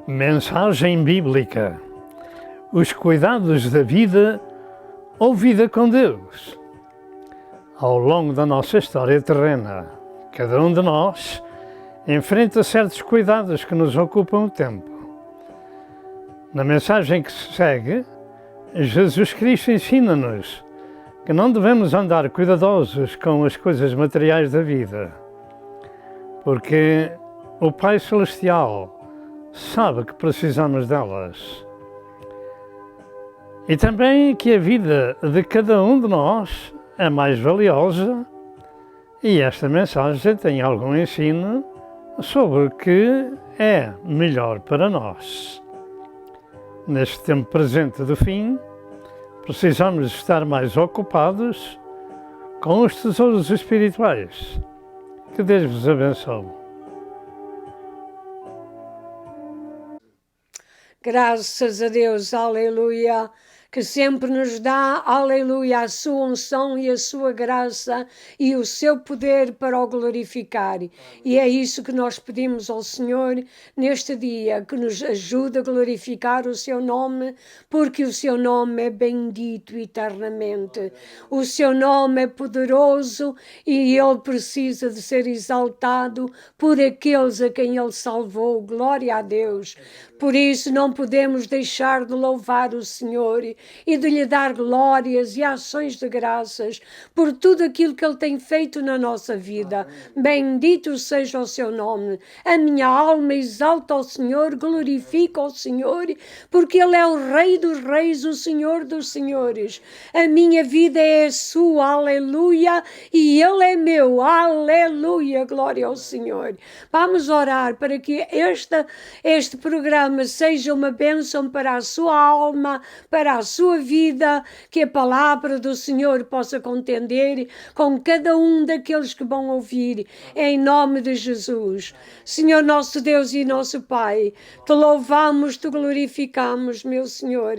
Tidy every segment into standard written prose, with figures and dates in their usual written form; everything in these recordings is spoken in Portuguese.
Mensagem bíblica: os cuidados da vida ou vida com Deus. Ao longo da nossa história terrena, cada um de nós enfrenta certos cuidados que nos ocupam o tempo. Na mensagem que se segue, Jesus Cristo ensina-nos que não devemos andar cuidadosos com as coisas materiais da vida, porque o Pai Celestial sabe que precisamos delas. E também que a vida de cada um de nós é mais valiosa, e esta mensagem tem algum ensino sobre o que é melhor para nós. Neste tempo presente do fim, precisamos estar mais ocupados com os tesouros espirituais. Que Deus vos abençoe. Graças a Deus, aleluia, que sempre nos dá, aleluia, a sua unção e a sua graça e o seu poder para o glorificar. E é isso que nós pedimos ao Senhor neste dia, que nos ajude a glorificar o seu nome, porque o seu nome é bendito eternamente. O seu nome é poderoso e ele precisa de ser exaltado por aqueles a quem ele salvou. Glória a Deus. Por isso não podemos deixar de louvar o Senhor e de lhe dar glórias e ações de graças por tudo aquilo que ele tem feito na nossa vida. Bendito seja o seu nome. A minha alma exalta ao Senhor, glorifica ao Senhor, porque ele é o Rei dos Reis, o Senhor dos Senhores. A minha vida é sua, aleluia, e ele é meu, aleluia, glória ao Senhor. Vamos orar para que este programa seja uma bênção para a sua alma, para a sua vida, que a palavra do Senhor possa contender com cada um daqueles que vão ouvir, em nome de Jesus. Senhor nosso Deus e nosso Pai, te louvamos, te glorificamos, meu Senhor,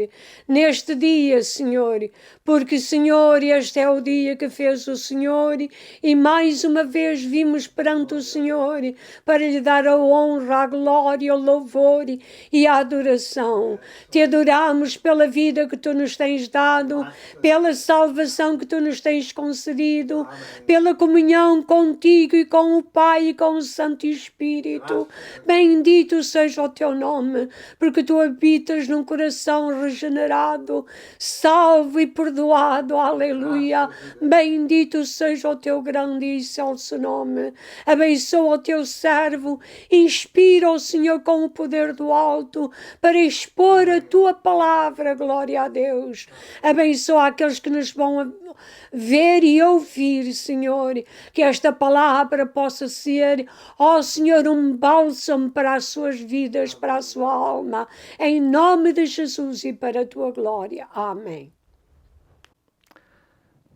neste dia, Senhor, porque, Senhor, este é o dia que fez o Senhor e mais uma vez vimos perante o Senhor para lhe dar a honra, a glória, o louvor e a adoração. Te adoramos pela vida que tu nos tens dado, pela salvação que tu nos tens concedido, pela comunhão contigo e com o Pai e com o Santo Espírito. Bendito seja o teu nome, porque tu habitas num coração regenerado, salvo e perdoado. Aleluia. Bendito seja o teu grande e excelso nome. Abençoa o teu servo, inspira o Senhor com o poder do alto para expor a tua palavra. Glória a Deus. Abençoa aqueles que nos vão ver e ouvir, Senhor, que esta palavra possa ser, ó Senhor, um bálsamo para as suas vidas, para a sua alma, em nome de Jesus e para a tua glória. Amém.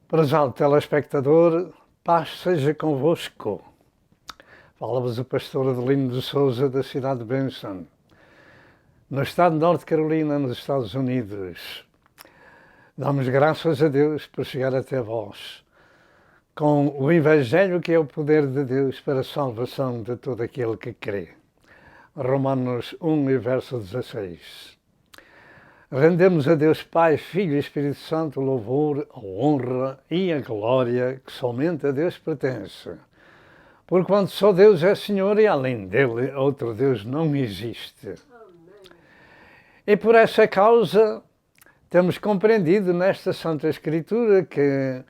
Prezado telespectador, paz seja convosco. Fala-vos o pastor Adelino de Souza, da cidade de Benson, no estado de Norte Carolina, nos Estados Unidos. Damos graças a Deus por chegar até vós com o Evangelho, que é o poder de Deus para a salvação de todo aquele que crê. Romanos 1 e verso 16. Rendemos a Deus Pai, Filho e Espírito Santo o louvor, a honra e a glória que somente a Deus pertence. Porquanto só Deus é Senhor e além dele outro Deus não existe. Amém. E por essa causa temos compreendido nesta Santa Escritura que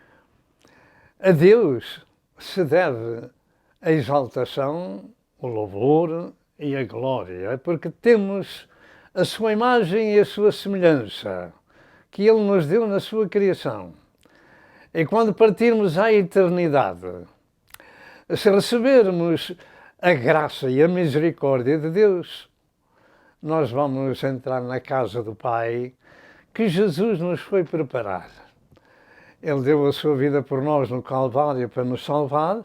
a Deus se deve a exaltação, o louvor e a glória, porque temos a sua imagem e a sua semelhança, que Ele nos deu na sua criação. E quando partirmos à eternidade, se recebermos a graça e a misericórdia de Deus, nós vamos entrar na casa do Pai que Jesus nos foi preparar. Ele deu a sua vida por nós no Calvário para nos salvar,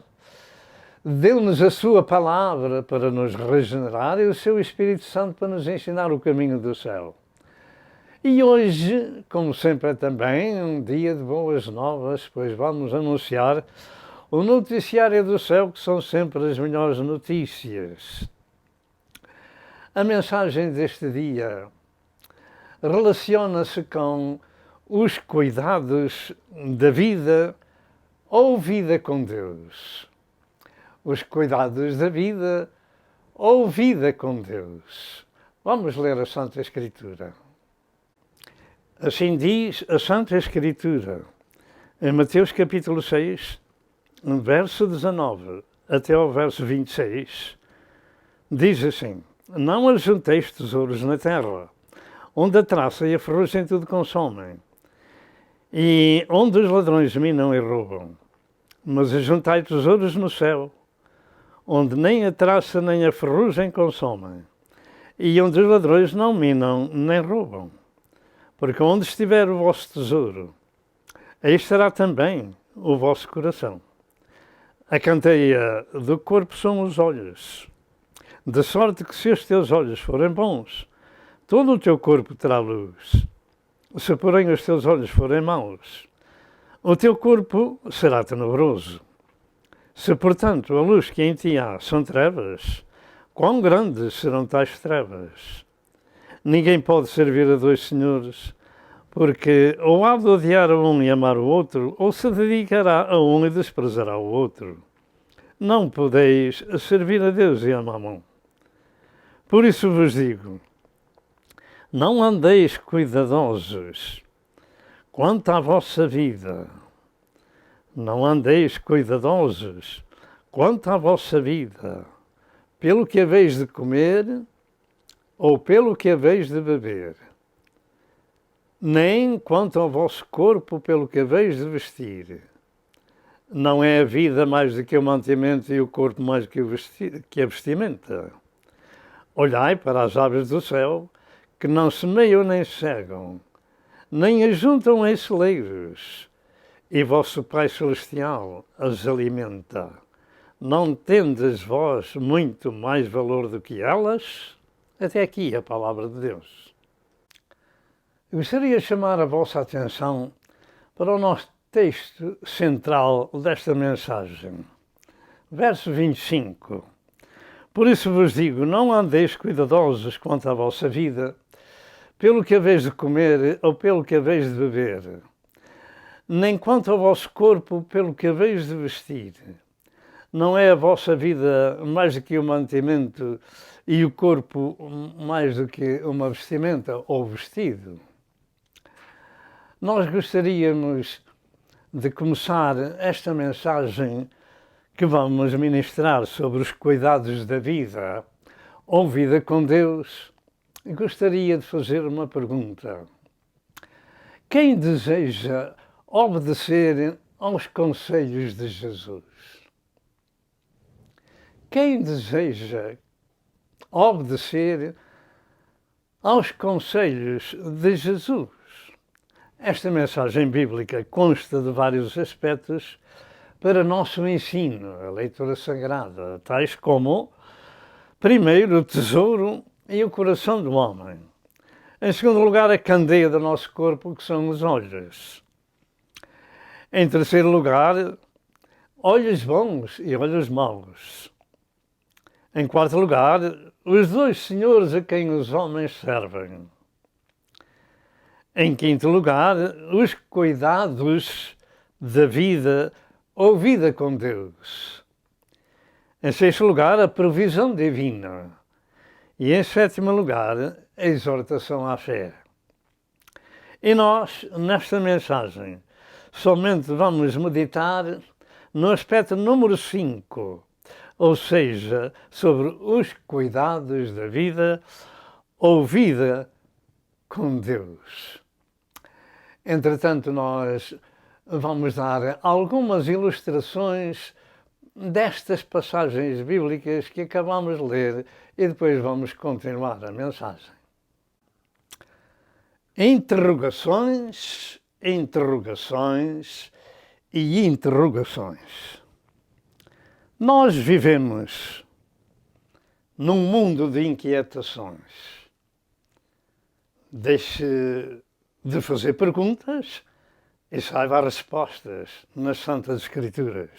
deu-nos a sua palavra para nos regenerar e o seu Espírito Santo para nos ensinar o caminho do céu. E hoje, como sempre é também, um dia de boas novas, pois vamos anunciar o noticiário do céu, que são sempre as melhores notícias. A mensagem deste dia relaciona-se com os cuidados da vida ou vida com Deus. Os cuidados da vida ou vida com Deus. Vamos ler a Santa Escritura. Assim diz a Santa Escritura, em Mateus capítulo 6, verso 19 até ao verso 26, diz assim: Não ajunteis tesouros na terra, onde a traça e a ferrugem tudo consomem, e onde os ladrões minam e roubam. Mas ajuntai tesouros no céu, onde nem a traça nem a ferrugem consomem, e onde os ladrões não minam nem roubam. Porque onde estiver o vosso tesouro, aí estará também o vosso coração. A candeia do corpo são os olhos, de sorte que se os teus olhos forem bons, todo o teu corpo terá luz. Se porém os teus olhos forem maus, o teu corpo será tenebroso. Se, portanto, a luz que em ti há são trevas, quão grandes serão tais trevas? Ninguém pode servir a dois senhores, porque ou há de odiar a um e amar o outro, ou se dedicará a um e desprezará o outro. Não podeis servir a Deus e a Mamon. Por isso vos digo, não andeis cuidadosos quanto à vossa vida. Não andeis cuidadosos quanto à vossa vida, pelo que haveis de comer ou pelo que haveis de beber, nem quanto ao vosso corpo pelo que haveis de vestir. Não é a vida mais do que o mantimento e o corpo mais do que a vestimenta. Olhai para as aves do céu, que não semeiam nem cegam, nem ajuntam em celeiros, e vosso Pai Celestial as alimenta. Não tendes vós muito mais valor do que elas? Até aqui a palavra de Deus. Eu gostaria de chamar a vossa atenção para o nosso texto central desta mensagem. Verso 25. Por isso vos digo, não andeis cuidadosos quanto à vossa vida, pelo que haveis de comer ou pelo que haveis de beber, nem quanto ao vosso corpo pelo que haveis de vestir. Não é a vossa vida mais do que o mantimento e o corpo mais do que uma vestimenta ou vestido? Nós gostaríamos de começar esta mensagem que vamos ministrar sobre os cuidados da vida ou vida com Deus. Gostaria de fazer uma pergunta. Quem deseja obedecer aos conselhos de Jesus? Quem deseja obedecer aos conselhos de Jesus? Esta mensagem bíblica consta de vários aspectos para nosso ensino, a leitura sagrada, tais como, primeiro, o tesouro e o coração do homem. Em segundo lugar, a candeia do nosso corpo, que são os olhos. Em terceiro lugar, olhos bons e olhos maus. Em quarto lugar, os dois senhores a quem os homens servem. Em quinto lugar, os cuidados da vida ou vida com Deus. Em sexto lugar, a provisão divina. E em sétimo lugar, a exortação à fé. E nós, nesta mensagem, somente vamos meditar no aspecto número 5, ou seja, sobre os cuidados da vida ou vida com Deus. Entretanto, nós vamos dar algumas ilustrações destas passagens bíblicas que acabamos de ler e depois vamos continuar a mensagem. Interrogações, interrogações e interrogações. Nós vivemos num mundo de inquietações. Deixe de fazer perguntas e saiba as respostas nas Santas Escrituras.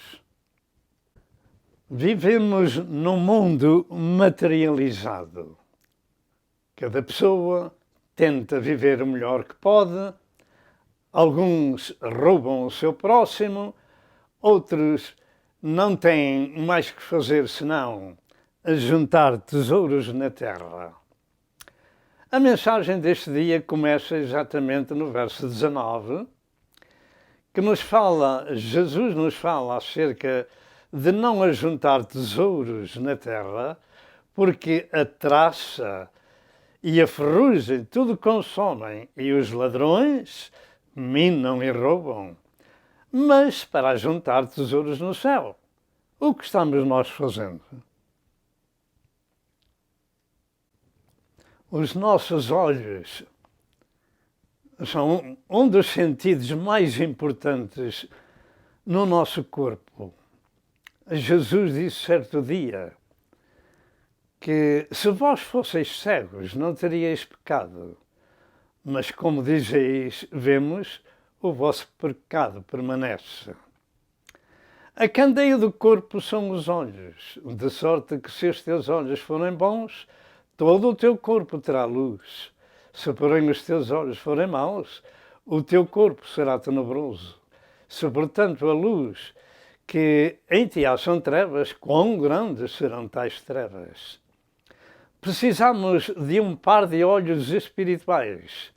Vivemos num mundo materializado. Cada pessoa tenta viver o melhor que pode, alguns roubam o seu próximo, outros não têm mais que fazer senão juntar tesouros na terra. A mensagem deste dia começa exatamente no verso 19, que Jesus nos fala acerca de não ajuntar tesouros na terra, porque a traça e a ferrugem tudo consomem e os ladrões minam e roubam, mas para ajuntar tesouros no céu. O que estamos nós fazendo? Os nossos olhos são um dos sentidos mais importantes no nosso corpo. Jesus disse certo dia que se vós fosseis cegos não teríeis pecado, mas como dizeis, vemos, o vosso pecado permanece. A candeia do corpo são os olhos, de sorte que se os teus olhos forem bons, todo o teu corpo terá luz. Se porém os teus olhos forem maus, o teu corpo será tenebroso. Se portanto a luz que em ti há são trevas, quão grandes serão tais trevas? Precisamos de um par de olhos espirituais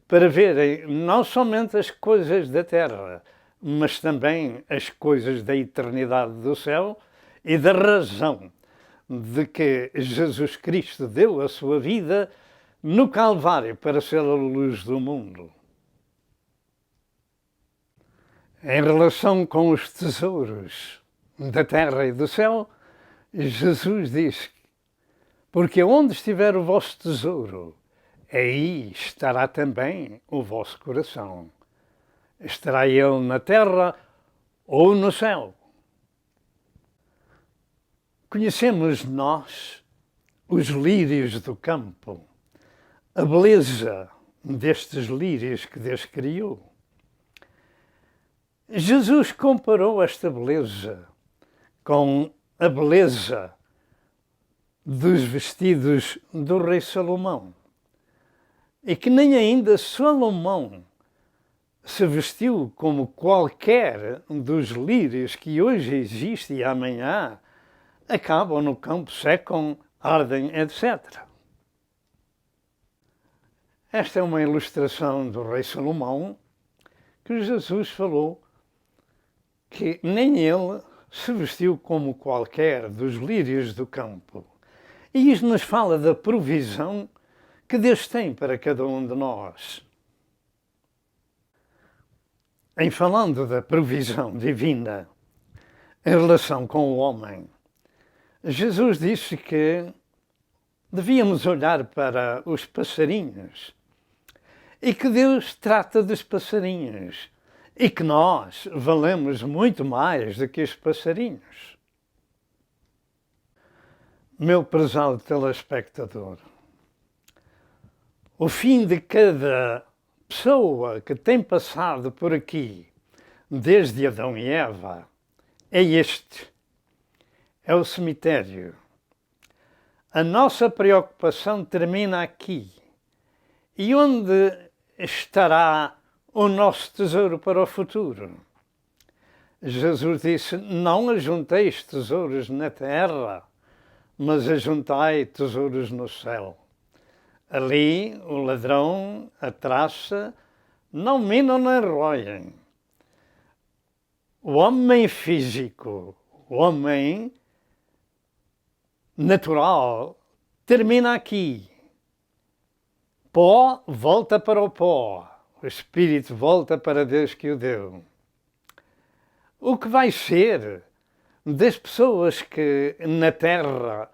para verem não somente as coisas da terra, mas também as coisas da eternidade do céu e da razão de que Jesus Cristo deu a sua vida no Calvário para ser a luz do mundo. Em relação com os tesouros da terra e do céu, Jesus diz: porque onde estiver o vosso tesouro, aí estará também o vosso coração. Estará ele na terra ou no céu. Conhecemos nós os lírios do campo, a beleza destes lírios que Deus criou. Jesus comparou esta beleza com a beleza dos vestidos do rei Salomão, e que nem ainda Salomão se vestiu como qualquer dos lírios que hoje existe e amanhã acabam no campo, secam, ardem, etc. Esta é uma ilustração do rei Salomão que Jesus falou que nem ele se vestiu como qualquer dos lírios do campo. E isto nos fala da provisão que Deus tem para cada um de nós. Em falando da provisão divina em relação com o homem, Jesus disse que devíamos olhar para os passarinhos e que Deus trata dos passarinhos e que nós valemos muito mais do que os passarinhos. Meu prezado telespectador, o fim de cada pessoa que tem passado por aqui, desde Adão e Eva, é este. É o cemitério. A nossa preocupação termina aqui. E onde estará o nosso tesouro para o futuro? Jesus disse: não ajunteis tesouros na terra, mas ajuntai tesouros no céu. Ali o ladrão, a traça, não minam nem roem. O homem físico, o homem natural, termina aqui. Pó volta para o pó. O espírito volta para Deus que o deu. O que vai ser das pessoas que na terra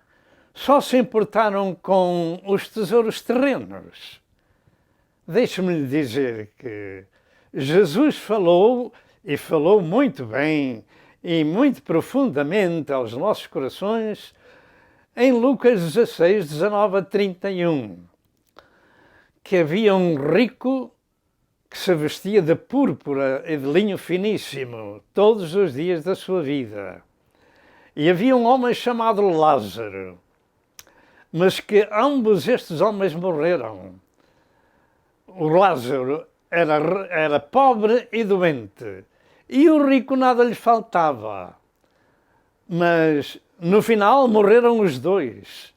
só se importaram com os tesouros terrenos? Deixe-me lhe dizer que Jesus falou, e falou muito bem e muito profundamente aos nossos corações, em Lucas 16, 19 a 31, que havia um rico que se vestia de púrpura e de linho finíssimo todos os dias da sua vida. E havia um homem chamado Lázaro, mas que ambos estes homens morreram. O Lázaro era pobre e doente, e o rico nada lhe faltava. Mas no final morreram os dois.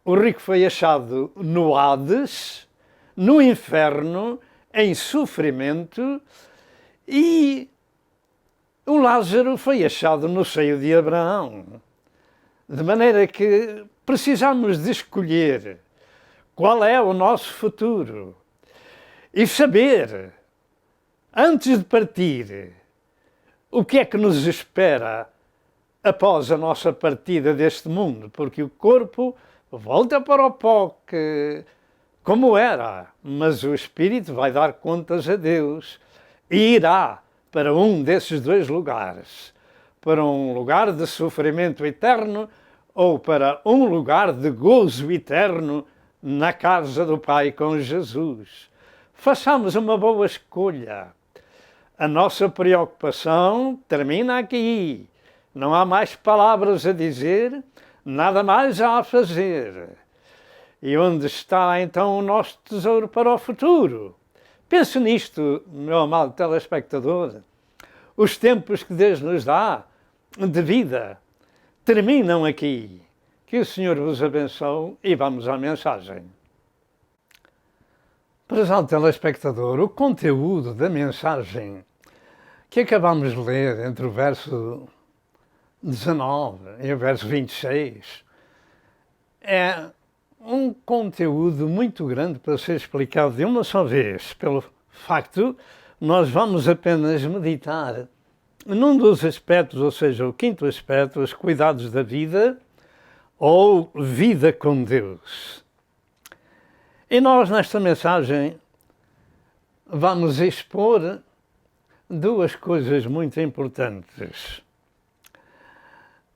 O rico foi achado no Hades, no inferno, em sofrimento, e o Lázaro foi achado no seio de Abraão. De maneira que precisamos de escolher qual é o nosso futuro e saber, antes de partir, o que é que nos espera após a nossa partida deste mundo, porque o corpo volta para o pó como era, mas o espírito vai dar contas a Deus e irá para um desses dois lugares, para um lugar de sofrimento eterno ou para um lugar de gozo eterno na casa do Pai com Jesus. Façamos uma boa escolha. A nossa preocupação termina aqui. Não há mais palavras a dizer, nada mais há a fazer. E onde está então o nosso tesouro para o futuro? Pense nisto, meu amado telespectador. Os tempos que Deus nos dá de vida terminam aqui. Que o Senhor vos abençoe e vamos à mensagem. Prezado telespectador, o conteúdo da mensagem que acabamos de ler entre o verso 19 e o verso 26 é um conteúdo muito grande para ser explicado de uma só vez, pelo facto nós vamos apenas meditar num dos aspectos, ou seja, o quinto aspecto, os cuidados da vida ou vida com Deus. E nós, nesta mensagem, vamos expor duas coisas muito importantes,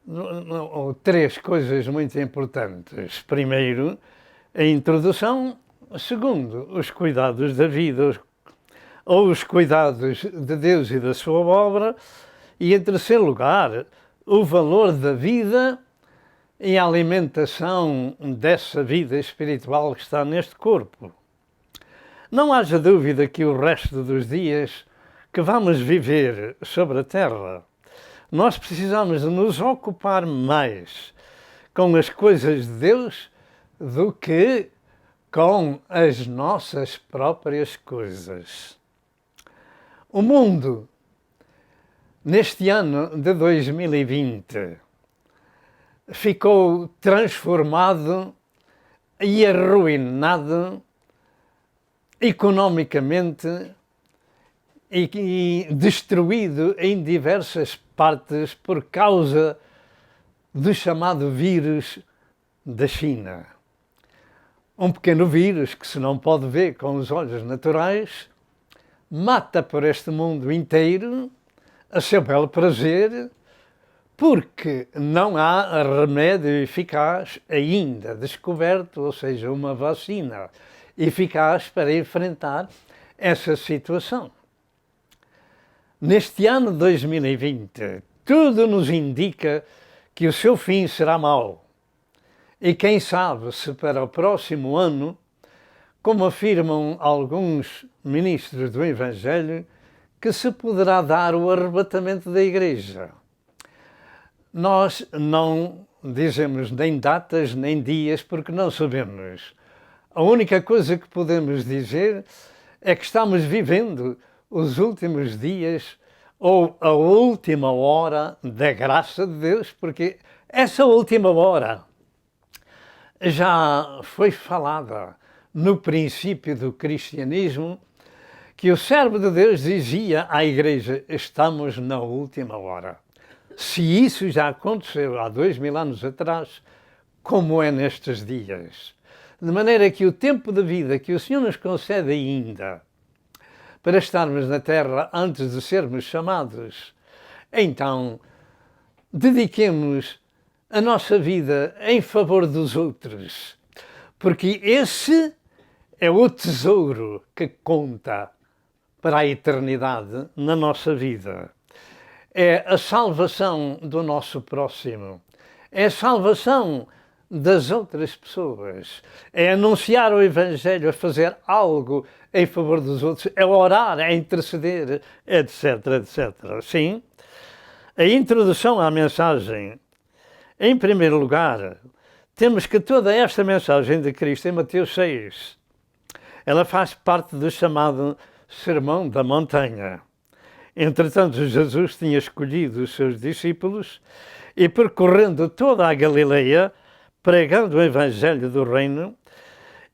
ou três coisas muito importantes. Primeiro, a introdução. Segundo, os cuidados da vida, ou os cuidados de Deus e da sua obra. E, em terceiro lugar, o valor da vida e a alimentação dessa vida espiritual que está neste corpo. Não haja dúvida que o resto dos dias que vamos viver sobre a Terra, nós precisamos de nos ocupar mais com as coisas de Deus do que com as nossas próprias coisas. O mundo, neste ano de 2020, ficou transformado e arruinado economicamente e destruído em diversas partes por causa do chamado vírus da China. Um pequeno vírus que se não pode ver com os olhos naturais, mata por este mundo inteiro a seu belo prazer, porque não há remédio eficaz ainda descoberto, ou seja, uma vacina eficaz para enfrentar essa situação. Neste ano de 2020, tudo nos indica que o seu fim será mau. E quem sabe se para o próximo ano, como afirmam alguns ministros do Evangelho, que se poderá dar o arrebatamento da Igreja. Nós não dizemos nem datas nem dias porque não sabemos. A única coisa que podemos dizer é que estamos vivendo os últimos dias ou a última hora da graça de Deus, porque essa última hora já foi falada no princípio do cristianismo, que o servo de Deus dizia à Igreja: estamos na última hora. Se isso já aconteceu há 2000 anos atrás, como é nestes dias? De maneira que o tempo de vida que o Senhor nos concede ainda para estarmos na Terra antes de sermos chamados, então dediquemos a nossa vida em favor dos outros, porque esse é o tesouro que conta para a eternidade na nossa vida. É a salvação do nosso próximo, é a salvação das outras pessoas, é anunciar o Evangelho, é fazer algo em favor dos outros, é orar, é interceder, etc, etc. Sim, a introdução à mensagem, em primeiro lugar, temos que toda esta mensagem de Cristo em Mateus 6, ela faz parte do chamado Sermão da Montanha. Entretanto, Jesus tinha escolhido os seus discípulos e, percorrendo toda a Galileia, pregando o Evangelho do Reino,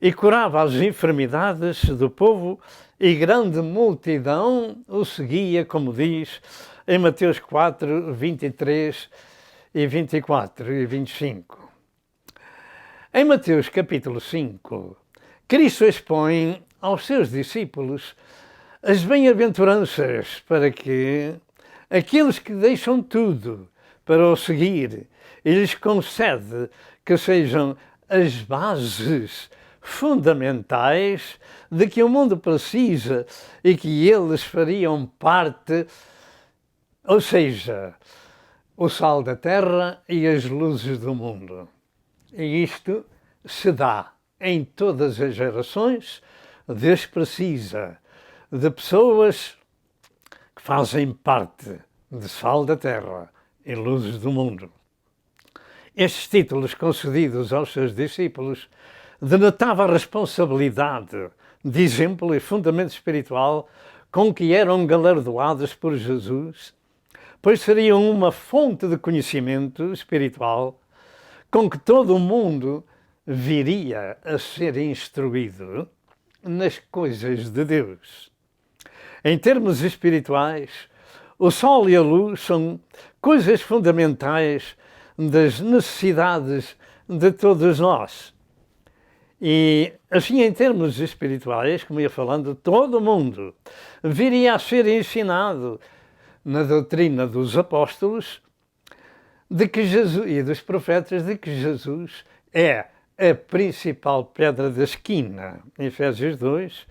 e curava as enfermidades do povo, e grande multidão o seguia, como diz em Mateus 4, 23 e 24 e 25. Em Mateus capítulo 5, Cristo expõe aos seus discípulos as bem-aventuranças para que aqueles que deixam tudo para o seguir, e lhes concede que sejam as bases fundamentais de que o mundo precisa e que eles fariam parte, ou seja, o sal da terra e as luzes do mundo. E isto se dá em todas as gerações. Deus precisa de pessoas que fazem parte de sal da terra e luzes do mundo. Estes títulos concedidos aos seus discípulos denotavam a responsabilidade de exemplo e fundamento espiritual com que eram galardoados por Jesus, pois seriam uma fonte de conhecimento espiritual com que todo o mundo viria a ser instruído nas coisas de Deus. Em termos espirituais, o sol e a luz são coisas fundamentais das necessidades de todos nós. E assim, em termos espirituais, como ia falando, todo o mundo viria a ser ensinado na doutrina dos apóstolos de que Jesus, e dos profetas, de que Jesus é a principal pedra da esquina. Efésios 2,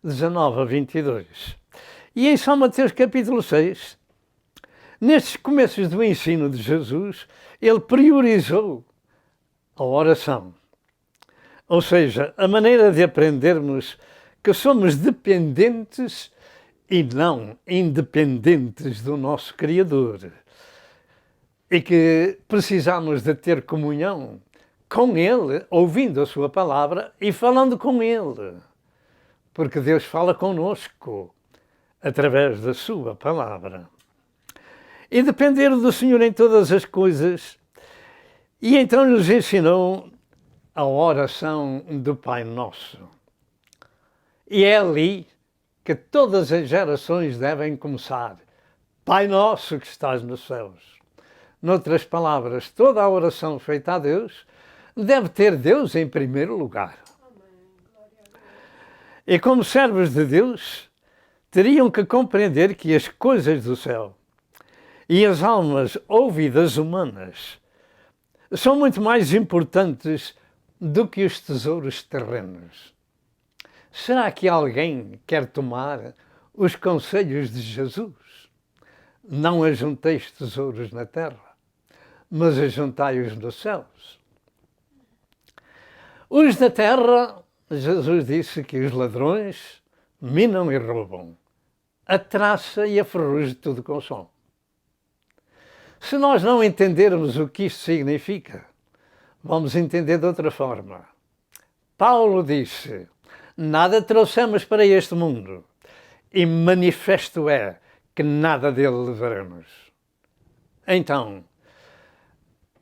19 a 22. E em São Mateus capítulo 6, nestes começos do ensino de Jesus, ele priorizou a oração. Ou seja, a maneira de aprendermos que somos dependentes e não independentes do nosso Criador. E que precisamos de ter comunhão com Ele, ouvindo a sua palavra e falando com Ele. Porque Deus fala conosco através da sua palavra. E depender do Senhor em todas as coisas. E então nos ensinou a oração do Pai Nosso. E é ali que todas as gerações devem começar. Pai Nosso que estás nos céus. Noutras palavras, toda a oração feita a Deus deve ter Deus em primeiro lugar. E como servos de Deus, teriam que compreender que as coisas do céu e as almas ou vidas humanas são muito mais importantes do que os tesouros terrenos. Será que alguém quer tomar os conselhos de Jesus? Não ajunteis tesouros na terra, mas ajuntai-os nos céus. Os da terra, Jesus disse que os ladrões minam e roubam. A traça e a ferrugem tudo consomem. Se nós não entendermos o que isto significa, vamos entender de outra forma. Paulo disse: nada trouxemos para este mundo, e manifesto é que nada dele levaremos. Então,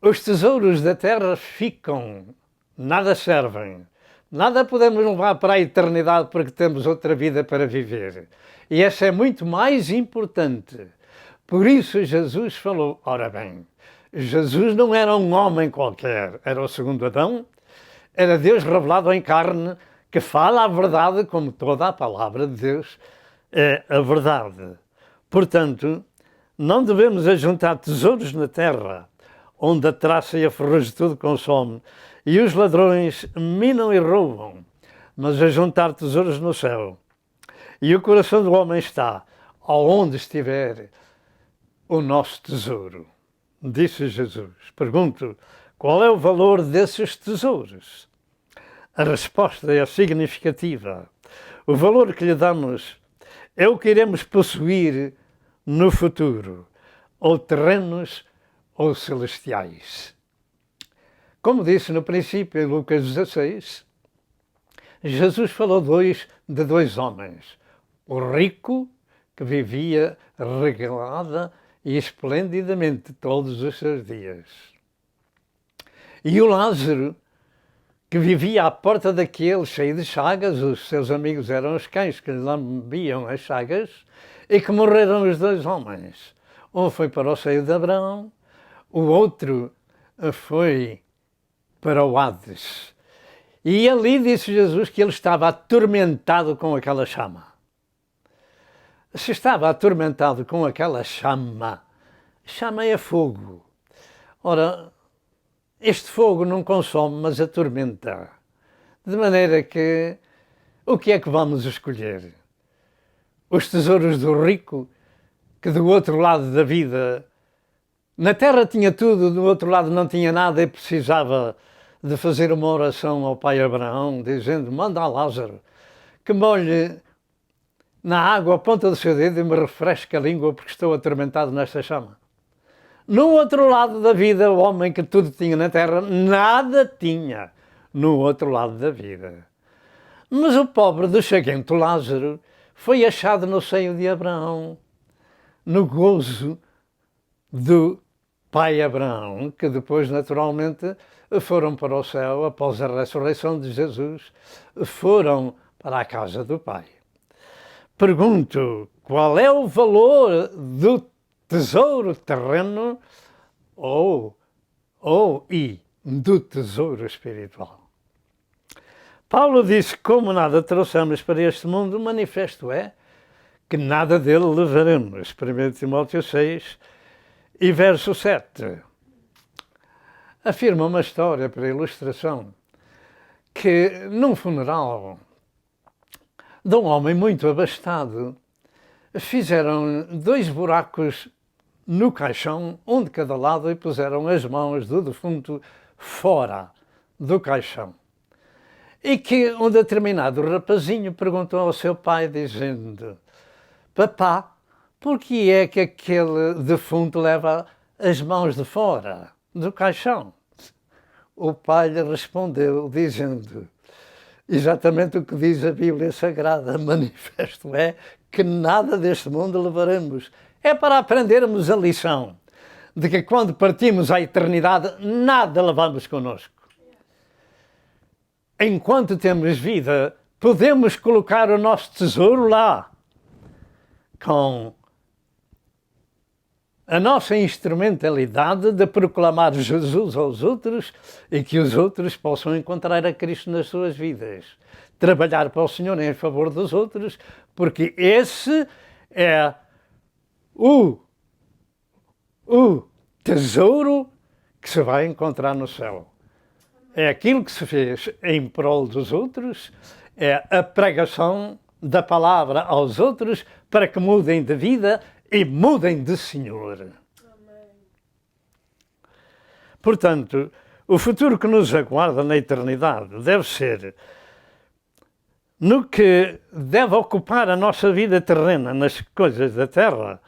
os tesouros da terra ficam, nada servem, nada podemos levar para a eternidade porque temos outra vida para viver. E essa é muito mais importante. Por isso Jesus falou, ora bem, Jesus não era um homem qualquer, era o segundo Adão, era Deus revelado em carne, que fala a verdade como toda a palavra de Deus é a verdade. Portanto, não devemos ajuntar tesouros na terra, onde a traça e a ferrugem tudo consome, e os ladrões minam e roubam, mas ajuntar tesouros no céu. E o coração do homem está aonde estiver o nosso tesouro. Disse Jesus. Pergunto, Qual é o valor desses tesouros? A resposta é significativa. O valor que lhe damos é o que iremos possuir no futuro, ou terrenos ou celestiais. Como disse no princípio, em Lucas 16, Jesus falou de dois homens. O rico, que vivia regalada e esplendidamente todos os seus dias. E o Lázaro, que vivia à porta daquele cheio de chagas, os seus amigos eram os cães que lhe lambiam as chagas, e que morreram os dois homens. Um foi para o seio de Abraão, o outro foi para o Hades. E ali disse Jesus que ele estava atormentado com aquela chama. Se estava atormentado com aquela chama, chama é fogo. Ora, este fogo não consome, mas atormenta. De maneira que, o que é que vamos escolher? Os tesouros do rico, que do outro lado da vida, na terra tinha tudo, do outro lado não tinha nada e precisava de fazer uma oração ao pai Abraão, dizendo, manda a Lázaro que molhe na água a ponta do seu dedo e me refresque a língua porque estou atormentado nesta chama. No outro lado da vida, o homem que tudo tinha na terra, nada tinha no outro lado da vida. Mas o pobre do chaguento Lázaro foi achado no seio de Abraão, no gozo do pai Abraão, que depois, naturalmente, foram para o céu após a ressurreição de Jesus, foram para a casa do Pai. Pergunto, qual é o valor do tesouro terreno ou do tesouro espiritual? Paulo disse, como nada trouxemos para este mundo, manifesto é que nada dele levaremos. 1 Timóteo 6 e verso 7. Afirma uma história para ilustração que num funeral de um homem muito abastado fizeram 2 buracos no caixão, um de cada lado, e puseram as mãos do defunto fora do caixão. E que um determinado rapazinho perguntou ao seu pai dizendo, papá, por que é que aquele defunto leva as mãos de fora do caixão? O pai lhe respondeu dizendo, exatamente o que diz a Bíblia Sagrada, manifesto é que nada deste mundo levaremos. É para aprendermos a lição de que quando partimos à eternidade, nada levamos connosco. Enquanto temos vida, podemos colocar o nosso tesouro lá, com a nossa instrumentalidade de proclamar Jesus aos outros e que os outros possam encontrar a Cristo nas suas vidas. Trabalhar para o Senhor em favor dos outros, porque esse é o tesouro que se vai encontrar no céu. É aquilo que se fez em prol dos outros, é a pregação da palavra aos outros para que mudem de vida e mudem de Senhor. Amém. Portanto, o futuro que nos aguarda na eternidade deve ser no que deve ocupar a nossa vida terrena, nas coisas da terra,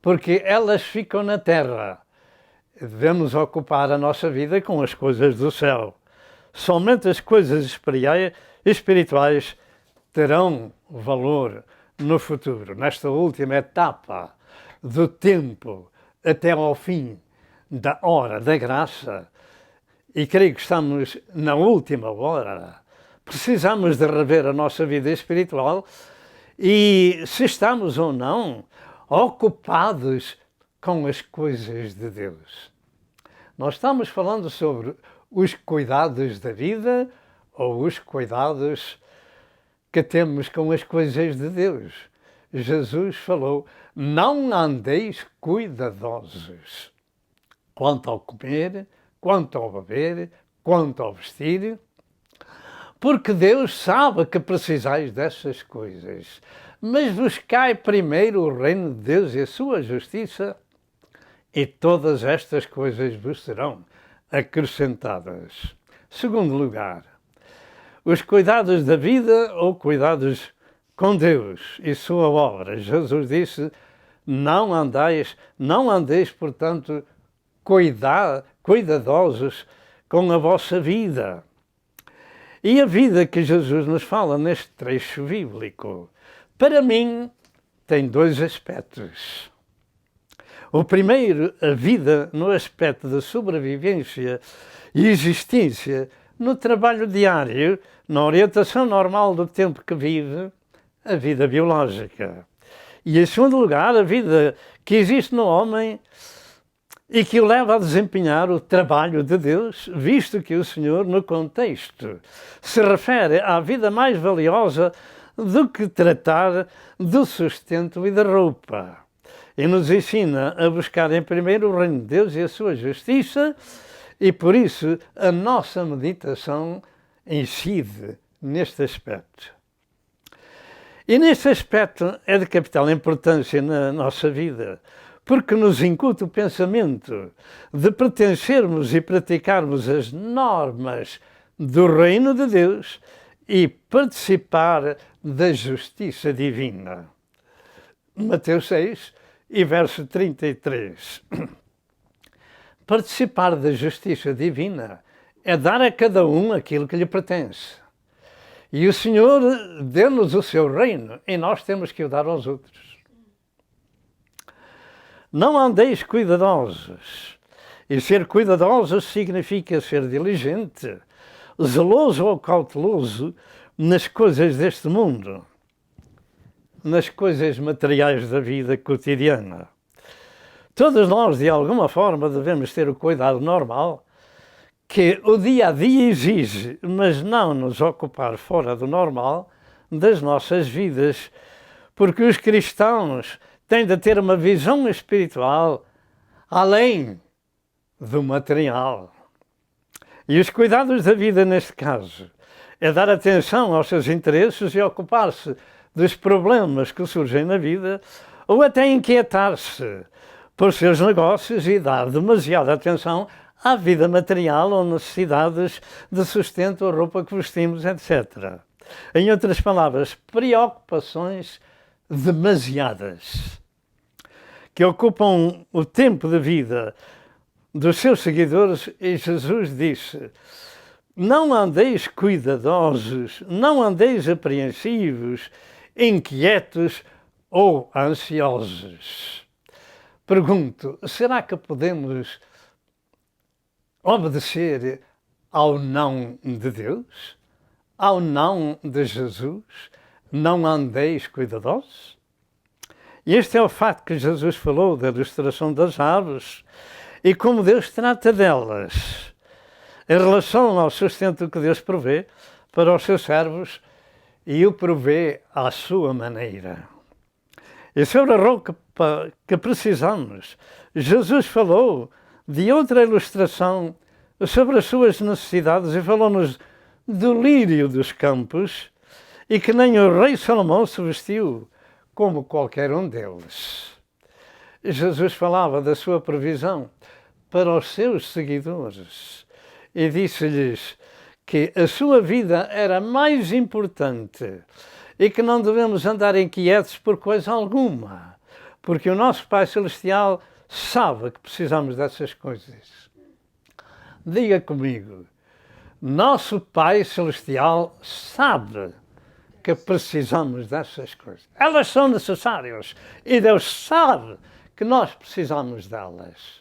porque elas ficam na terra. Devemos ocupar a nossa vida com as coisas do céu. Somente as coisas espirituais terão valor no futuro, nesta última etapa do tempo, até ao fim da hora da graça, e creio que estamos na última hora, precisamos de rever a nossa vida espiritual e se estamos ou não ocupados com as coisas de Deus. Nós estamos falando sobre os cuidados da vida ou os cuidados que temos com as coisas de Deus. Jesus falou, não andeis cuidadosos quanto ao comer, quanto ao beber, quanto ao vestir, porque Deus sabe que precisais dessas coisas. Mas buscai primeiro o reino de Deus e a sua justiça, e todas estas coisas vos serão acrescentadas. Segundo lugar, os cuidados da vida ou cuidados com Deus e sua obra. Jesus disse, não andeis, portanto, cuidadosos com a vossa vida. E a vida que Jesus nos fala neste trecho bíblico, para mim, tem dois aspectos. O primeiro, a vida no aspecto da sobrevivência e existência, no trabalho diário, na orientação normal do tempo que vive, a vida biológica. E, em segundo lugar, a vida que existe no homem e que o leva a desempenhar o trabalho de Deus, visto que o Senhor, no contexto, se refere à vida mais valiosa do que tratar do sustento e da roupa. E nos ensina a buscar em primeiro o reino de Deus e a sua justiça, e por isso a nossa meditação incide neste aspecto. E neste aspecto é de capital importância na nossa vida, porque nos incuta o pensamento de pertencermos e praticarmos as normas do reino de Deus e participar da justiça divina. Mateus 6 e verso 33. Participar da justiça divina é dar a cada um aquilo que lhe pertence. E o Senhor deu-nos o seu reino e nós temos que o dar aos outros. Não andeis cuidadosos. E ser cuidadosos significa ser diligente, zeloso ou cauteloso nas coisas deste mundo, nas coisas materiais da vida cotidiana. Todos nós, de alguma forma, devemos ter o cuidado normal que o dia-a-dia exige, mas não nos ocupar fora do normal das nossas vidas, porque os cristãos têm de ter uma visão espiritual além do material. E os cuidados da vida, neste caso, é dar atenção aos seus interesses e ocupar-se dos problemas que surgem na vida, ou até inquietar-se por seus negócios e dar demasiada atenção à vida material ou necessidades de sustento ou roupa que vestimos, etc. Em outras palavras, preocupações demasiadas que ocupam o tempo de vida dos seus seguidores, e Jesus disse: não andeis cuidadosos, não andeis apreensivos, inquietos ou ansiosos. Pergunto, será que podemos obedecer ao não de Deus? Ao não de Jesus? Não andeis cuidadosos? E este é o facto que Jesus falou da ilustração das aves e como Deus trata delas em relação ao sustento que Deus provê para os seus servos e o provê à sua maneira. E sobre a roca que precisamos, Jesus falou de outra ilustração sobre as suas necessidades e falou-nos do lírio dos campos e que nem o rei Salomão se vestiu como qualquer um deles. Jesus falava da sua provisão para os seus seguidores e disse-lhes que a sua vida era mais importante e que não devemos andar inquietos por coisa alguma, porque o nosso Pai Celestial sabe que precisamos dessas coisas. Diga comigo, nosso Pai Celestial sabe que precisamos dessas coisas. Elas são necessárias e Deus sabe que nós precisamos delas.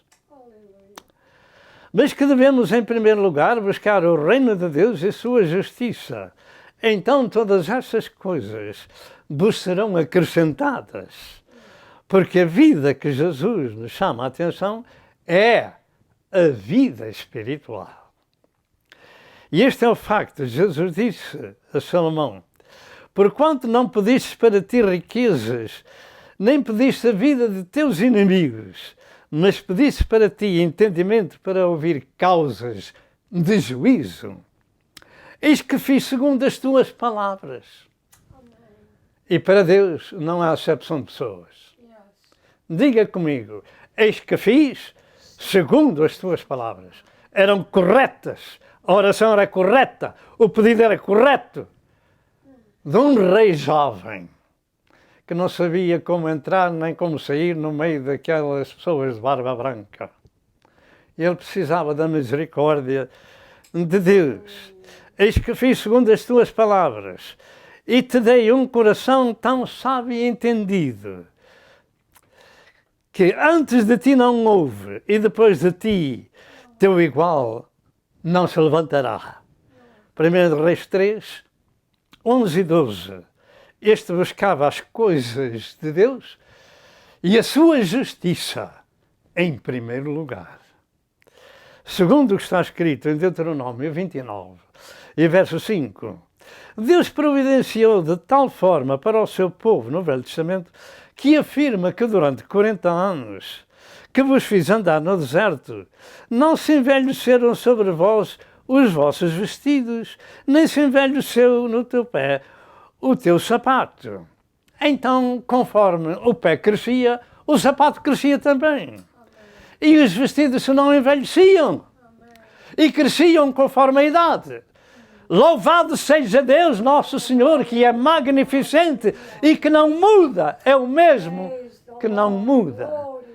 Mas que devemos, em primeiro lugar, buscar o reino de Deus e sua justiça. Então todas essas coisas vos serão acrescentadas. Porque a vida que Jesus nos chama a atenção é a vida espiritual. E este é o facto. Jesus disse a Salomão: porquanto não pedistes para ti riquezas, nem pediste a vida de teus inimigos, mas pediste para ti entendimento para ouvir causas de juízo, eis que fiz segundo as tuas palavras. Amém. E para Deus não há acepção de pessoas. Yes. Diga comigo, eis que fiz segundo as tuas palavras. eram corretas, a oração era correta, o pedido era correto. De um rei jovem, que não sabia como entrar nem como sair no meio daquelas pessoas de barba branca. Ele precisava da misericórdia de Deus. Eis que fiz segundo as tuas palavras, e te dei um coração tão sábio e entendido, que antes de ti não houve, e depois de ti, teu igual não se levantará. 1 Reis 3, 11 e 12. Este buscava as coisas de Deus e a sua justiça em primeiro lugar. Segundo o que está escrito em Deuteronômio 29 e verso 5, Deus providenciou de tal forma para o seu povo no Velho Testamento que afirma que durante 40 anos que vos fiz andar no deserto, não se envelheceram sobre vós os vossos vestidos, nem se envelheceu no teu pé o teu sapato. Então, conforme o pé crescia, o sapato crescia também. E os vestidos não envelheciam. E cresciam conforme a idade. Louvado seja Deus, nosso Senhor, que é magnificente e que não muda. É o mesmo que não muda.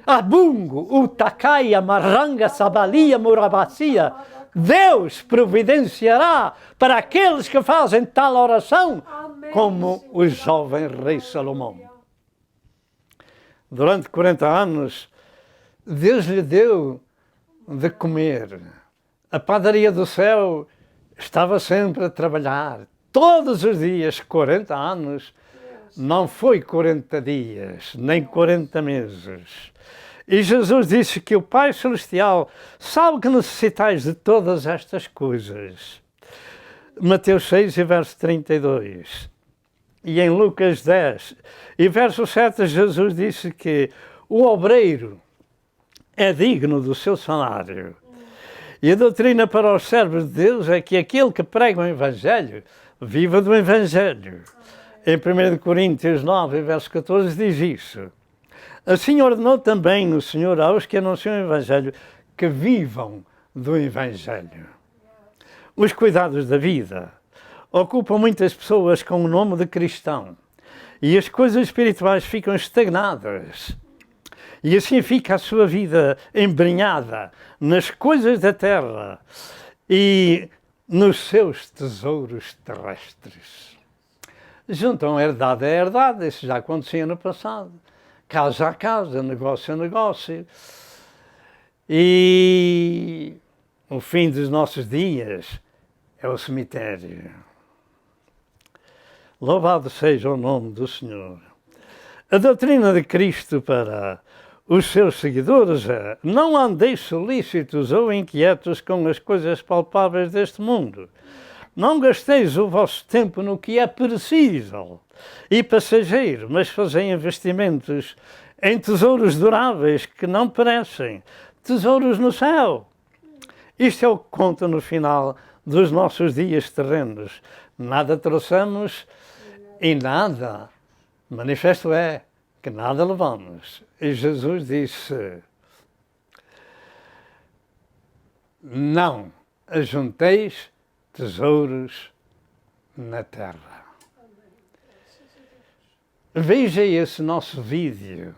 Abungo, Utacaia, Marranga, Sabalia, Murabacia. Deus providenciará para aqueles que fazem tal oração, como o jovem rei Salomão. Durante 40 anos, Deus lhe deu de comer. A padaria do céu estava sempre a trabalhar. Todos os dias, 40 anos, não foi 40 dias, nem 40 meses. E Jesus disse que o Pai Celestial sabe que necessitais de todas estas coisas. Mateus 6 e verso 32. E em Lucas 10 e verso 7, Jesus disse que o obreiro é digno do seu salário. E a doutrina para os servos de Deus é que aquele que prega o Evangelho viva do Evangelho. Em 1 Coríntios 9, verso 14, diz isso. Assim ordenou também o Senhor aos que anunciam o Evangelho que vivam do Evangelho. Os cuidados da vida ocupam muitas pessoas com o nome de cristão e as coisas espirituais ficam estagnadas. E assim fica a sua vida embrenhada nas coisas da terra e nos seus tesouros terrestres. Juntam herdade a herdade, isso já acontecia no passado. Casa a casa, negócio a negócio. E o fim dos nossos dias é o cemitério. Louvado seja o nome do Senhor. A doutrina de Cristo para os seus seguidores é: não andeis solícitos ou inquietos com as coisas palpáveis deste mundo. Não gasteis o vosso tempo no que é perecível e passageiro, mas fazei investimentos em tesouros duráveis que não perecem, tesouros no céu. Isto é o que conta no final dos nossos dias terrenos. Nada trouxemos e nada, manifesto é, que nada levamos. E Jesus disse: não ajunteis tesouros na terra. Veja esse nosso vídeo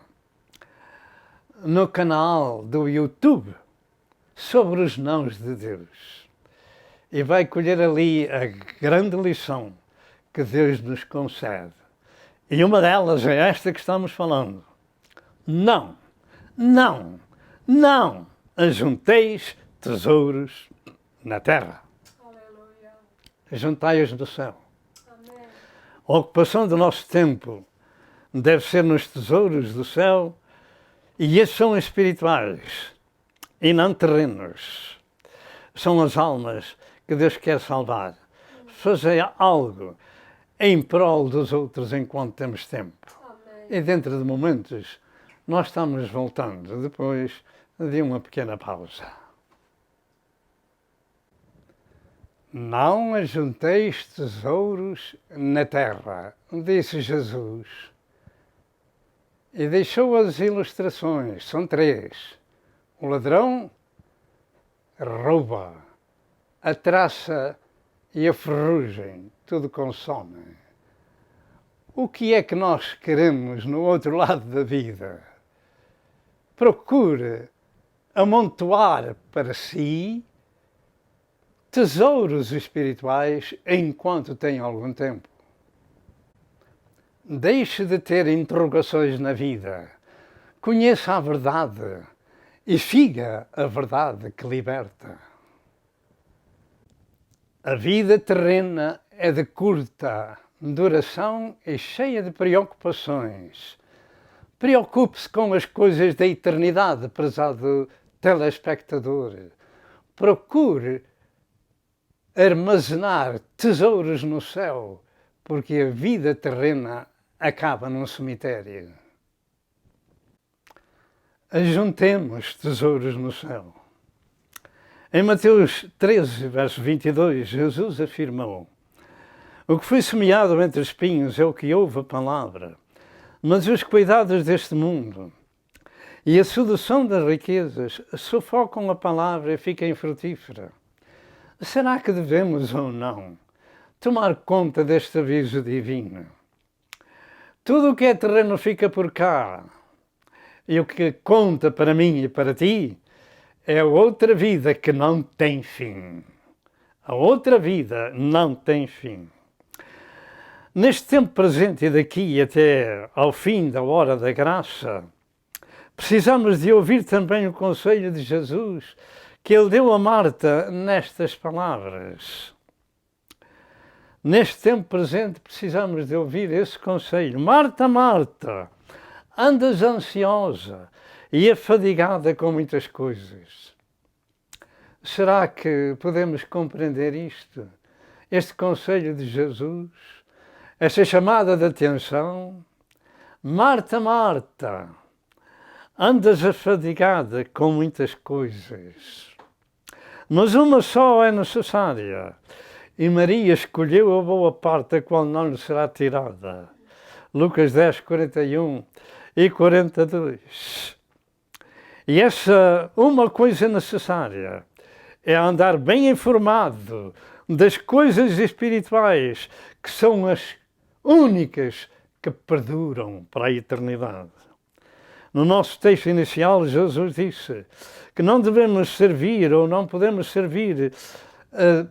no canal do YouTube sobre os nãos de Deus e vai colher ali a grande lição que Deus nos concede. E uma delas é esta que estamos falando. Não, não, não ajunteis tesouros na terra. Juntai-os no céu. Amém. A ocupação do nosso tempo deve ser nos tesouros do céu, e esses são espirituais e não terrenos. São as almas que Deus quer salvar. Fazer algo em prol dos outros enquanto temos tempo. Amém. E dentro de momentos nós estamos voltando, depois de uma pequena pausa. Não ajunteis tesouros na terra, disse Jesus. E deixou as ilustrações, são 3. O ladrão rouba, a traça e a ferrugem, tudo consome. O que é que nós queremos no outro lado da vida? Procure amontoar para si tesouros espirituais enquanto tem algum tempo. Deixe de ter interrogações na vida. Conheça a verdade e siga a verdade que liberta. A vida terrena é de curta duração e cheia de preocupações. Preocupe-se com as coisas da eternidade, prezado telespectador. Procure armazenar tesouros no céu, porque a vida terrena acaba num cemitério. Ajuntemos tesouros no céu. Em Mateus 13, verso 22, Jesus afirmou: o que foi semeado entre espinhos é o que ouve a palavra, mas os cuidados deste mundo e a sedução das riquezas sufocam a palavra e fica infrutífera. Será que devemos ou não tomar conta deste aviso divino? Tudo o que é terreno fica por cá, e o que conta para mim e para ti é a outra vida que não tem fim. A outra vida não tem fim. Neste tempo presente e daqui até ao fim da hora da graça, precisamos de ouvir também o conselho de Jesus que ele deu a Marta nestas palavras. Neste tempo presente precisamos de ouvir esse conselho. Marta, Marta, andas ansiosa e afadigada com muitas coisas. Será que podemos compreender isto? Este conselho de Jesus? Esta chamada de atenção? Marta, Marta, andas afadigada com muitas coisas, mas uma só é necessária, e Maria escolheu a boa parte, a qual não lhe será tirada. Lucas 10, 41 e 42. E essa uma coisa necessária é andar bem informado das coisas espirituais que são as únicas que perduram para a eternidade. No nosso texto inicial, Jesus disse que não devemos servir ou não podemos servir a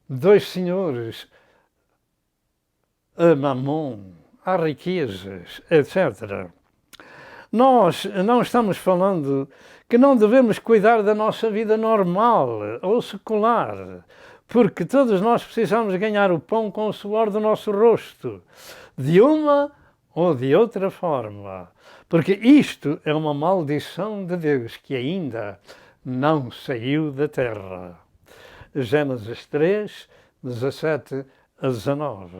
dois senhores, a Mamon, a riquezas, etc. Nós não estamos falando que não devemos cuidar da nossa vida normal ou secular, porque todos nós precisamos ganhar o pão com o suor do nosso rosto, de uma ou de outra forma, porque isto é uma maldição de Deus que ainda não saiu da terra. Gênesis 3, 17 a 19.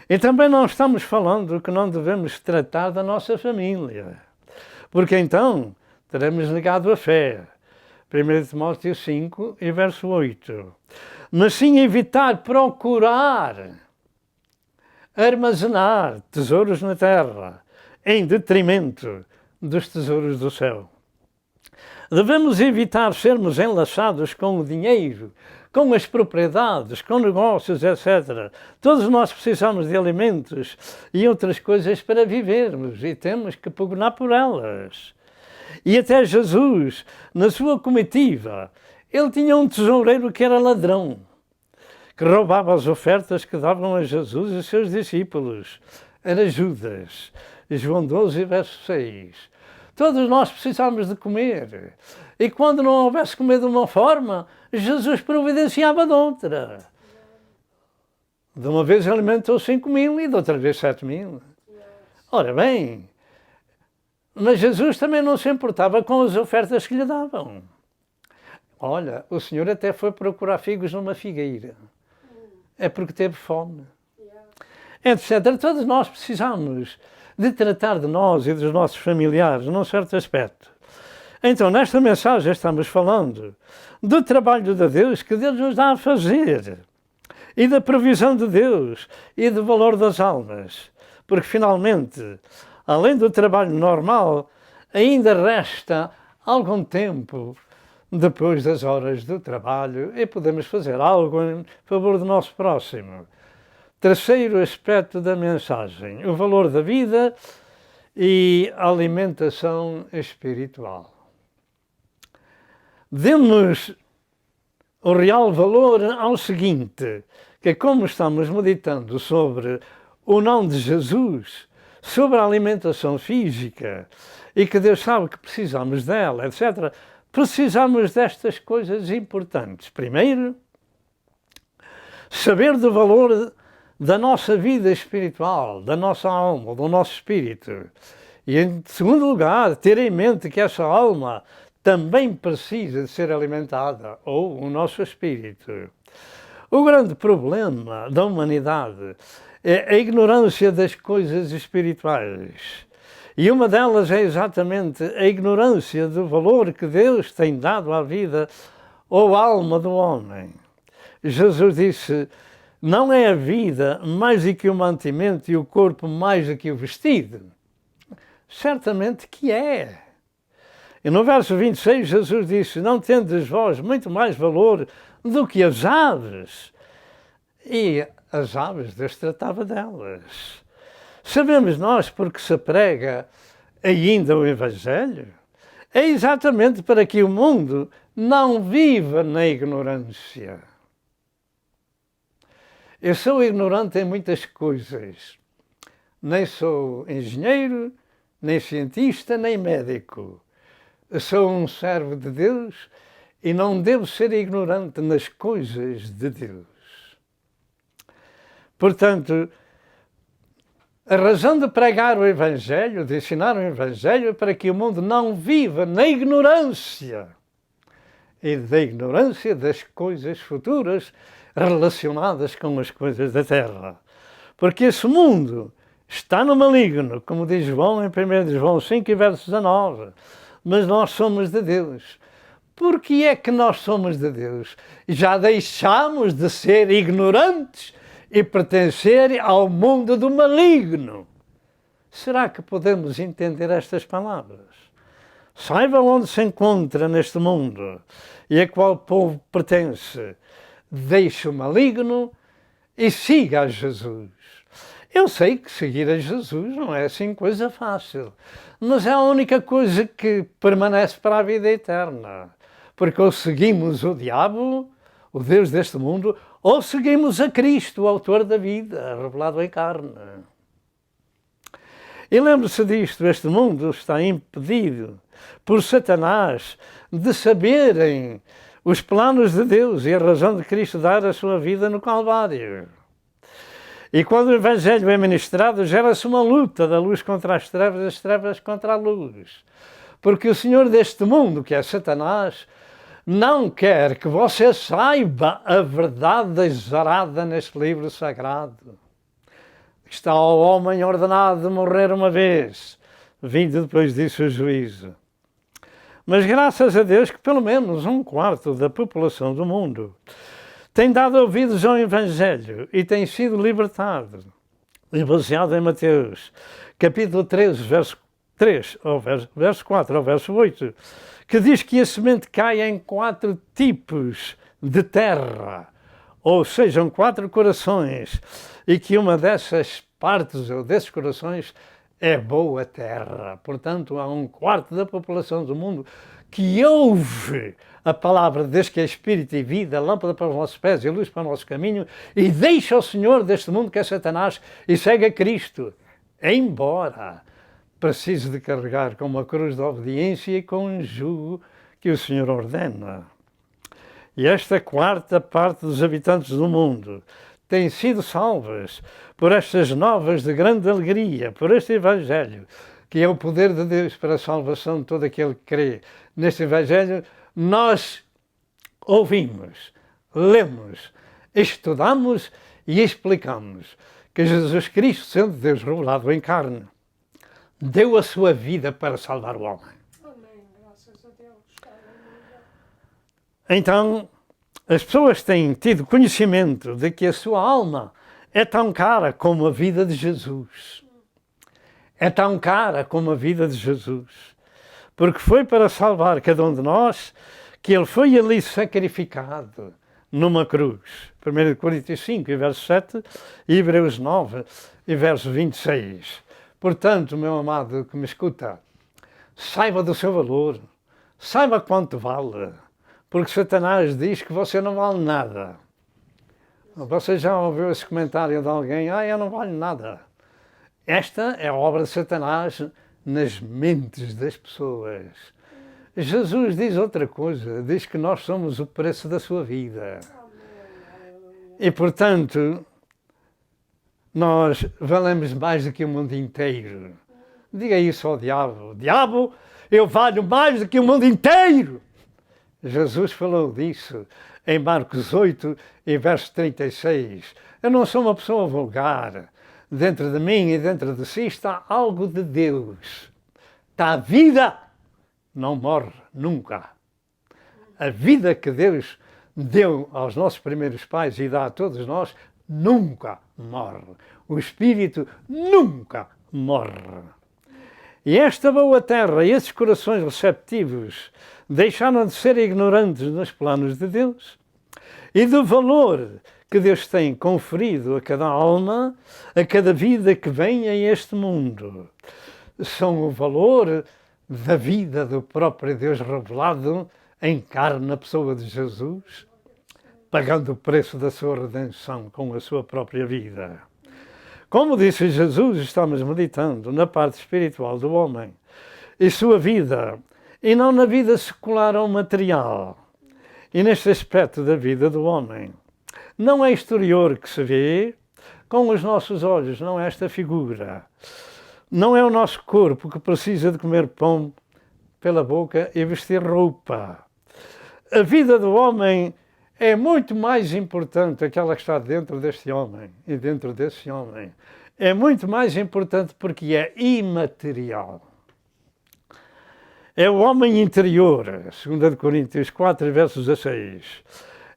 E também não estamos falando que não devemos tratar da nossa família, porque então teremos negado a fé. 1 Timóteo 5 e verso 8. Mas sim evitar procurar armazenar tesouros na terra, em detrimento dos tesouros do céu. Devemos evitar sermos enlaçados com o dinheiro, com as propriedades, com negócios, etc. Todos nós precisamos de alimentos e outras coisas para vivermos e temos que pugnar por elas. E até Jesus, na sua comitiva, ele tinha um tesoureiro que era ladrão, que roubava as ofertas que davam a Jesus e seus discípulos. Era Judas. João 12, verso 6. Todos nós precisamos de comer. E quando não houvesse comer de uma forma, Jesus providenciava de outra. De uma vez alimentou 5.000 e de outra vez 7.000. Ora bem, mas Jesus também não se importava com as ofertas que lhe davam. Olha, o Senhor até foi procurar figos numa figueira. É porque teve fome. Etc. Todos nós precisamos de tratar de nós e dos nossos familiares, num certo aspecto. Então, nesta mensagem estamos falando do trabalho de Deus que Deus nos dá a fazer e da provisão de Deus e do valor das almas. Porque, finalmente, além do trabalho normal, ainda resta algum tempo depois das horas do trabalho e podemos fazer algo em favor do nosso próximo. Terceiro aspecto da mensagem, o valor da vida e a alimentação espiritual. Demos o real valor ao seguinte, que como estamos meditando sobre o nome de Jesus, sobre a alimentação física, e que Deus sabe que precisamos dela, etc., precisamos destas coisas importantes. Primeiro, saber do valor da nossa vida espiritual, da nossa alma, do nosso espírito. E, em segundo lugar, ter em mente que essa alma também precisa de ser alimentada, ou o nosso espírito. O grande problema da humanidade é a ignorância das coisas espirituais. E uma delas é exatamente a ignorância do valor que Deus tem dado à vida ou à alma do homem. Jesus disse, não é a vida mais do que o mantimento e o corpo mais do que o vestido? Certamente que é. E no verso 26, Jesus disse, não tendes vós muito mais valor do que as aves? E as aves, Deus tratava delas. Sabemos nós porque se prega ainda o Evangelho? É exatamente para que o mundo não viva na ignorância. Eu sou ignorante em muitas coisas. Nem sou engenheiro, nem cientista, nem médico. Eu sou um servo de Deus e não devo ser ignorante nas coisas de Deus. Portanto, a razão de pregar o Evangelho, de ensinar o Evangelho, é para que o mundo não viva na ignorância e da ignorância das coisas futuras relacionadas com as coisas da terra. Porque esse mundo está no maligno, como diz João em 1 João 5, verso 19. Mas nós somos de Deus. Por que é que nós somos de Deus? Já deixamos de ser ignorantes e pertencer ao mundo do maligno. Será que podemos entender estas palavras? Saiba onde se encontra neste mundo e a qual povo pertence. Deixe o maligno e siga a Jesus. Eu sei que seguir a Jesus não é assim coisa fácil, mas é a única coisa que permanece para a vida eterna. Porque ou seguimos o diabo, o Deus deste mundo, ou seguimos a Cristo, o autor da vida, revelado em carne. E lembre-se disto, este mundo está impedido por Satanás de saberem os planos de Deus e a razão de Cristo dar a sua vida no Calvário. E quando o Evangelho é ministrado, gera-se uma luta da luz contra as trevas contra a luz. Porque o Senhor deste mundo, que é Satanás, não quer que você saiba a verdade exarada neste livro sagrado. Está ao homem ordenado de morrer uma vez, vindo depois disso o juízo. Mas graças a Deus que pelo menos 1/4 da população do mundo tem dado ouvidos ao Evangelho e tem sido libertado. E baseado em Mateus, capítulo 13, verso 3, verso 4 ao verso 8, que diz que a semente cai em 4 tipos de terra, ou sejam 4 corações, e que uma dessas partes ou desses corações é boa terra. Portanto, há 1/4 da população do mundo que ouve a palavra de Deus, que é Espírito e vida, lâmpada para os nossos pés e luz para o nosso caminho, e deixa o Senhor deste mundo, que é Satanás, e segue a Cristo, embora precise de carregar com uma cruz de obediência e com um jugo que o Senhor ordena. E esta 4ª parte dos habitantes do mundo têm sido salvas por estas novas de grande alegria, por este Evangelho, que é o poder de Deus para a salvação de todo aquele que crê. Neste Evangelho, nós ouvimos, lemos, estudamos e explicamos que Jesus Cristo, sendo Deus revelado em carne, deu a sua vida para salvar o homem. Amém. Graças a Deus. Então, as pessoas têm tido conhecimento de que a sua alma é tão cara como a vida de Jesus. É tão cara como a vida de Jesus. Porque foi para salvar cada um de nós que ele foi ali sacrificado numa cruz. 1 Coríntios 5, verso 7, e Hebreus 9, e verso 26. Portanto, meu amado que me escuta, saiba do seu valor, saiba quanto vale, porque Satanás diz que você não vale nada. Você já ouviu esse comentário de alguém? Eu não valho nada. Esta é a obra de Satanás nas mentes das pessoas. Jesus diz outra coisa, diz que nós somos o preço da sua vida. E, portanto, nós valemos mais do que o mundo inteiro. Diga isso ao diabo. Diabo, eu valho mais do que o mundo inteiro. Jesus falou disso em Marcos 8, e verso 36. Eu não sou uma pessoa vulgar. Dentro de mim e dentro de si está algo de Deus. Está a vida, não morre nunca. A vida que Deus deu aos nossos primeiros pais e dá a todos nós, nunca morre. O Espírito nunca morre. E esta boa terra e esses corações receptivos deixaram de ser ignorantes nos planos de Deus e do valor que Deus tem conferido a cada alma, a cada vida que vem a este mundo. São o valor da vida do próprio Deus revelado em carne na pessoa de Jesus, pagando o preço da sua redenção com a sua própria vida. Como disse Jesus, estamos meditando na parte espiritual do homem e sua vida, e não na vida secular ou material. E neste aspecto da vida do homem, não é exterior que se vê com os nossos olhos, não é esta figura. Não é o nosso corpo que precisa de comer pão pela boca e vestir roupa. A vida do homem é muito mais importante aquela que está dentro deste homem e dentro desse homem. É muito mais importante porque é imaterial. É o homem interior, 2 Coríntios 4, verso 16.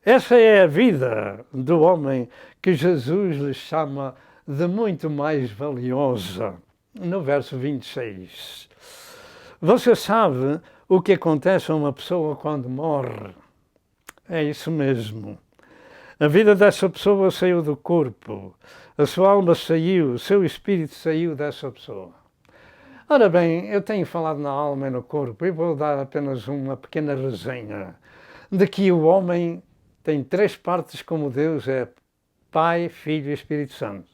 Essa é a vida do homem que Jesus lhe chama de muito mais valiosa, no verso 26. Você sabe o que acontece a uma pessoa quando morre? É isso mesmo. A vida dessa pessoa saiu do corpo, a sua alma saiu, o seu espírito saiu dessa pessoa. Ora bem, eu tenho falado na alma e no corpo e vou dar apenas uma pequena resenha de que o homem tem três partes como Deus é Pai, Filho e Espírito Santo.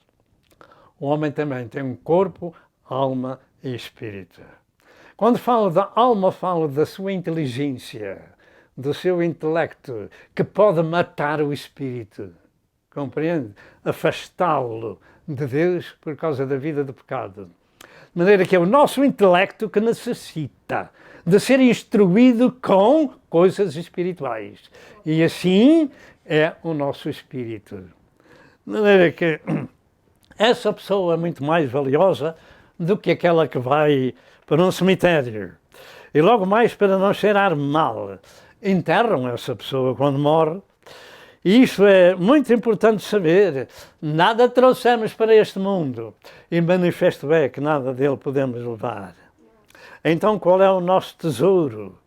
O homem também tem um corpo, alma e espírito. Quando falo da alma, falo da sua inteligência, do seu intelecto, que pode matar o espírito. Compreende? Afastá-lo de Deus por causa da vida do pecado. De maneira que é o nosso intelecto que necessita de ser instruído com coisas espirituais. E assim é o nosso espírito. De maneira que essa pessoa é muito mais valiosa do que aquela que vai para um cemitério. E logo mais, para não cheirar mal, enterram essa pessoa quando morre. E isto é muito importante saber. Nada trouxemos para este mundo e manifesto é que nada dele podemos levar. Então qual é o nosso tesouro?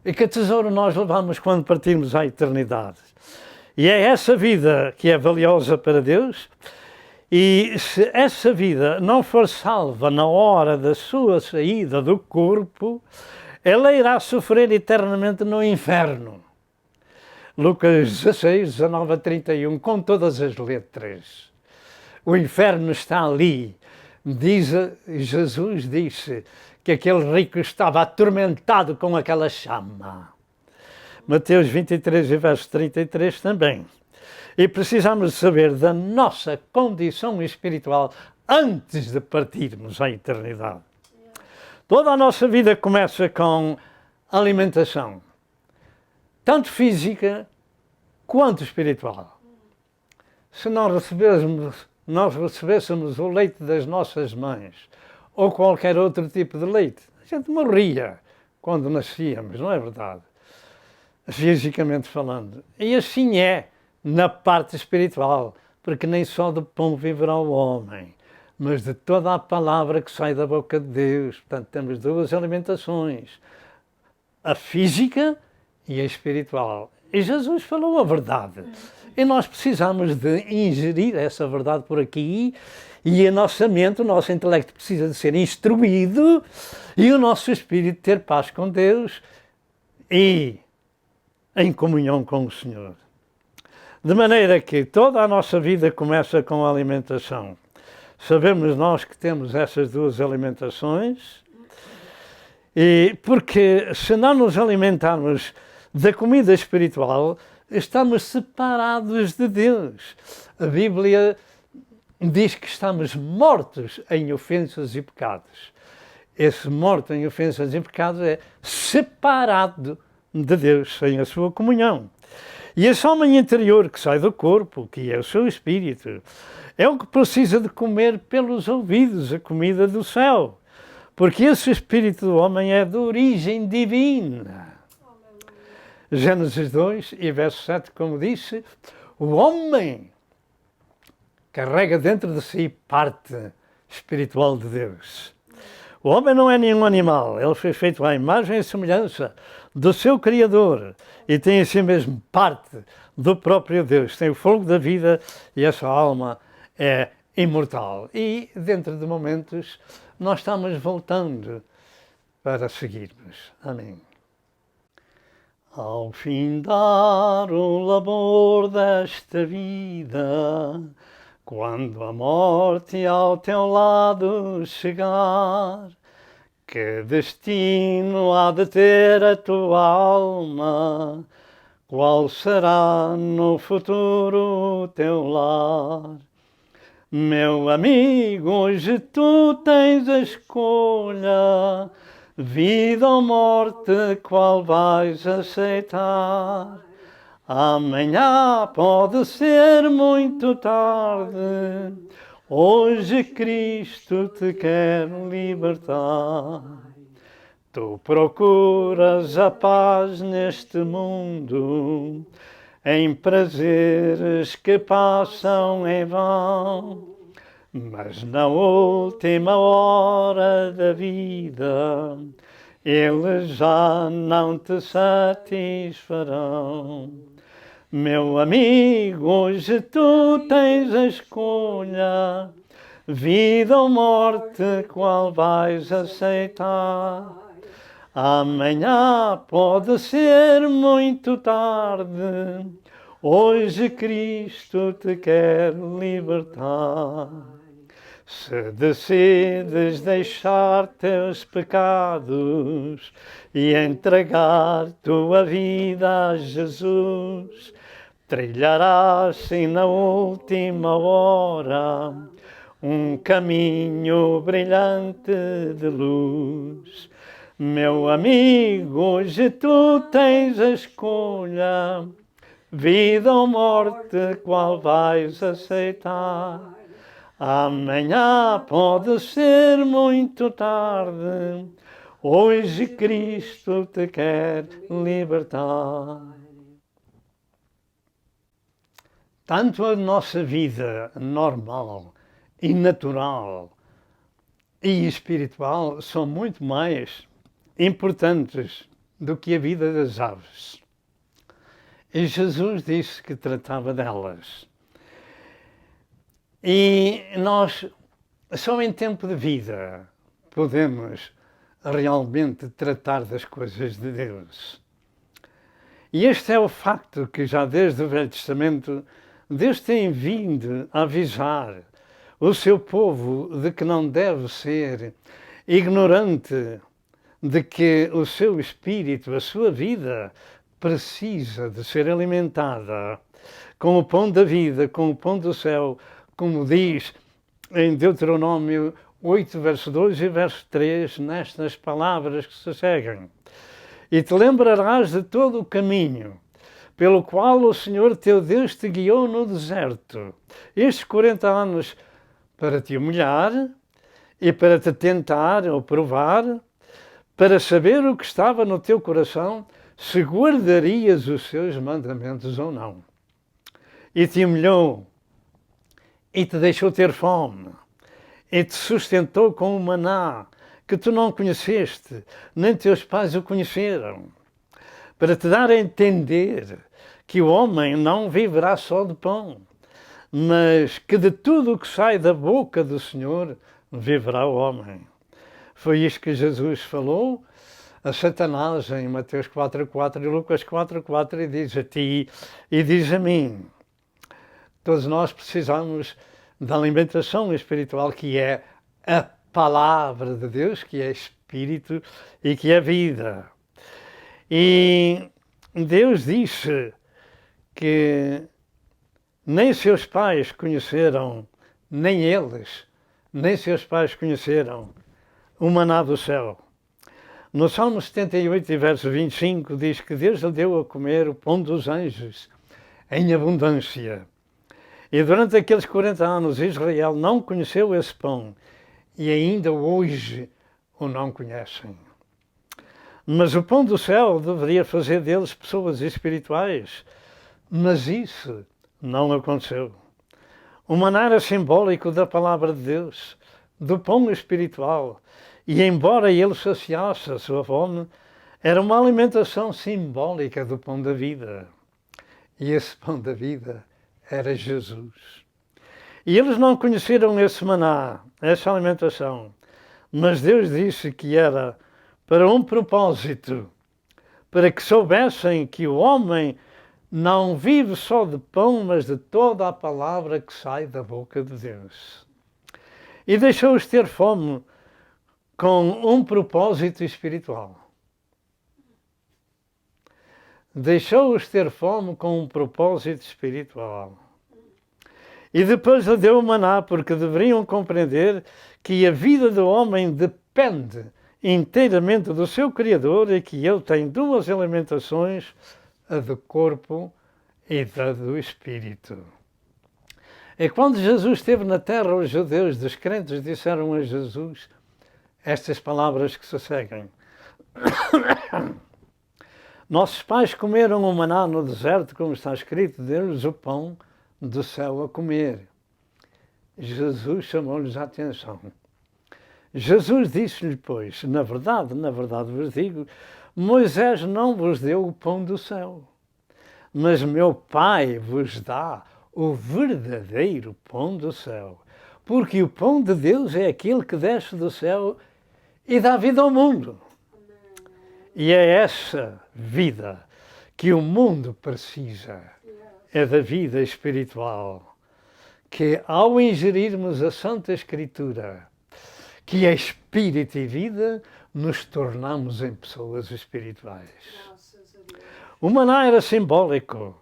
E que tesouro nós levamos quando partimos à eternidade? E é essa vida que é valiosa para Deus. E se essa vida não for salva na hora da sua saída do corpo, ela irá sofrer eternamente no inferno. Lucas 16, 19 a 31, com todas as letras. O inferno está ali. Jesus disse que aquele rico estava atormentado com aquela chama. Mateus 23, verso 33 também. E precisamos saber da nossa condição espiritual antes de partirmos à eternidade. Toda a nossa vida começa com alimentação, tanto física quanto espiritual. Se nós recebêssemos o leite das nossas mães ou qualquer outro tipo de leite, a gente morria quando nascíamos, não é verdade? Fisicamente falando. E assim é na parte espiritual, porque nem só de pão viverá o homem, mas de toda a palavra que sai da boca de Deus. Portanto, temos duas alimentações, a física e a espiritual. E Jesus falou a verdade. E nós precisamos de ingerir essa verdade por aqui, e a nossa mente, o nosso intelecto precisa de ser instruído, e o nosso espírito ter paz com Deus e em comunhão com o Senhor. De maneira que toda a nossa vida começa com a alimentação. Sabemos nós que temos essas duas alimentações, e porque se não nos alimentarmos da comida espiritual, estamos separados de Deus. A Bíblia diz que estamos mortos em ofensas e pecados. Esse morto em ofensas e pecados é separado de Deus, sem a sua comunhão. E esse homem interior que sai do corpo, que é o seu espírito, é o que precisa de comer pelos ouvidos a comida do céu. Porque esse espírito do homem é de origem divina. Gênesis 2 e verso 7, como disse, o homem carrega dentro de si parte espiritual de Deus. O homem não é nenhum animal, ele foi feito à imagem e semelhança do seu Criador e tem em si mesmo parte do próprio Deus. Tem o fogo da vida e essa alma é imortal. E dentro de momentos nós estamos voltando para seguirmos. Amém. Ao findar o labor desta vida, quando a morte ao teu lado chegar, que destino há de ter a tua alma? Qual será no futuro o teu lar? Meu amigo, hoje tu tens a escolha, vida ou morte, qual vais aceitar? Amanhã pode ser muito tarde, hoje Cristo te quer libertar. Tu procuras a paz neste mundo, em prazeres que passam em vão, mas na última hora da vida, eles já não te satisfarão. Meu amigo, hoje tu tens a escolha, vida ou morte, qual vais aceitar? Amanhã pode ser muito tarde, hoje Cristo te quer libertar. Se decides deixar teus pecados e entregar tua vida a Jesus, trilharás sim na última hora um caminho brilhante de luz. Meu amigo, hoje tu tens a escolha, vida ou morte, qual vais aceitar? Amanhã pode ser muito tarde, hoje Cristo te quer libertar. Tanto a nossa vida normal e natural e espiritual são muito mais importantes do que a vida das aves. E Jesus disse que tratava delas. E nós, só em tempo de vida, podemos realmente tratar das coisas de Deus. E este é o facto que já desde o Velho Testamento Deus tem vindo a avisar o seu povo de que não deve ser ignorante de que o seu espírito, a sua vida, precisa de ser alimentada com o pão da vida, com o pão do céu, como diz em Deuteronômio 8, verso 2 e verso 3, nestas palavras que se seguem. E te lembrarás de todo o caminho pelo qual o Senhor teu Deus te guiou no deserto, estes 40 anos, para te humilhar e para te tentar ou provar, para saber o que estava no teu coração, se guardarias os seus mandamentos ou não. E te humilhou, e te deixou ter fome, e te sustentou com o maná, que tu não conheceste, nem teus pais o conheceram. para te dar a entender que o homem não viverá só de pão, mas que de tudo o que sai da boca do Senhor viverá o homem. Foi isto que Jesus falou a Satanás em Mateus 4,4 e Lucas 4,4 e diz a ti e diz a mim. Todos nós precisamos da alimentação espiritual que é a palavra de Deus, que é espírito e que é vida. E Deus disse que nem seus pais conheceram, nem eles, nem seus pais conheceram o maná do céu. No Salmo 78, verso 25, diz que Deus lhe deu a comer o pão dos anjos em abundância. E durante aqueles 40 anos Israel não conheceu esse pão e ainda hoje o não conhecem. Mas o pão do céu deveria fazer deles pessoas espirituais, mas isso não aconteceu. O maná era simbólico da palavra de Deus, do pão espiritual, e embora ele saciasse a sua fome, era uma alimentação simbólica do pão da vida. E esse pão da vida era Jesus. E eles não conheceram esse maná, essa alimentação, mas Deus disse que era para um propósito, para que soubessem que o homem não vive só de pão, mas de toda a palavra que sai da boca de Deus. E deixou-os ter fome com um propósito espiritual. Deixou-os ter fome com um propósito espiritual. E depois lhe deu o maná, porque deveriam compreender que a vida do homem depende inteiramente do seu Criador e que ele tem duas alimentações, a do corpo e a do espírito. E quando Jesus esteve na terra, os judeus descrentes disseram a Jesus estas palavras que se seguem. Nossos pais comeram o maná no deserto, como está escrito, deu-lhes o pão do céu a comer. Jesus chamou-lhes a atenção. Jesus disse-lhe, pois, na verdade vos digo, Moisés não vos deu o pão do céu, mas meu Pai vos dá o verdadeiro pão do céu. Porque o pão de Deus é aquele que desce do céu e dá vida ao mundo. E é essa vida que o mundo precisa, é da vida espiritual, que ao ingerirmos a Santa Escritura, que é espírito e vida, nos tornamos em pessoas espirituais. O maná era simbólico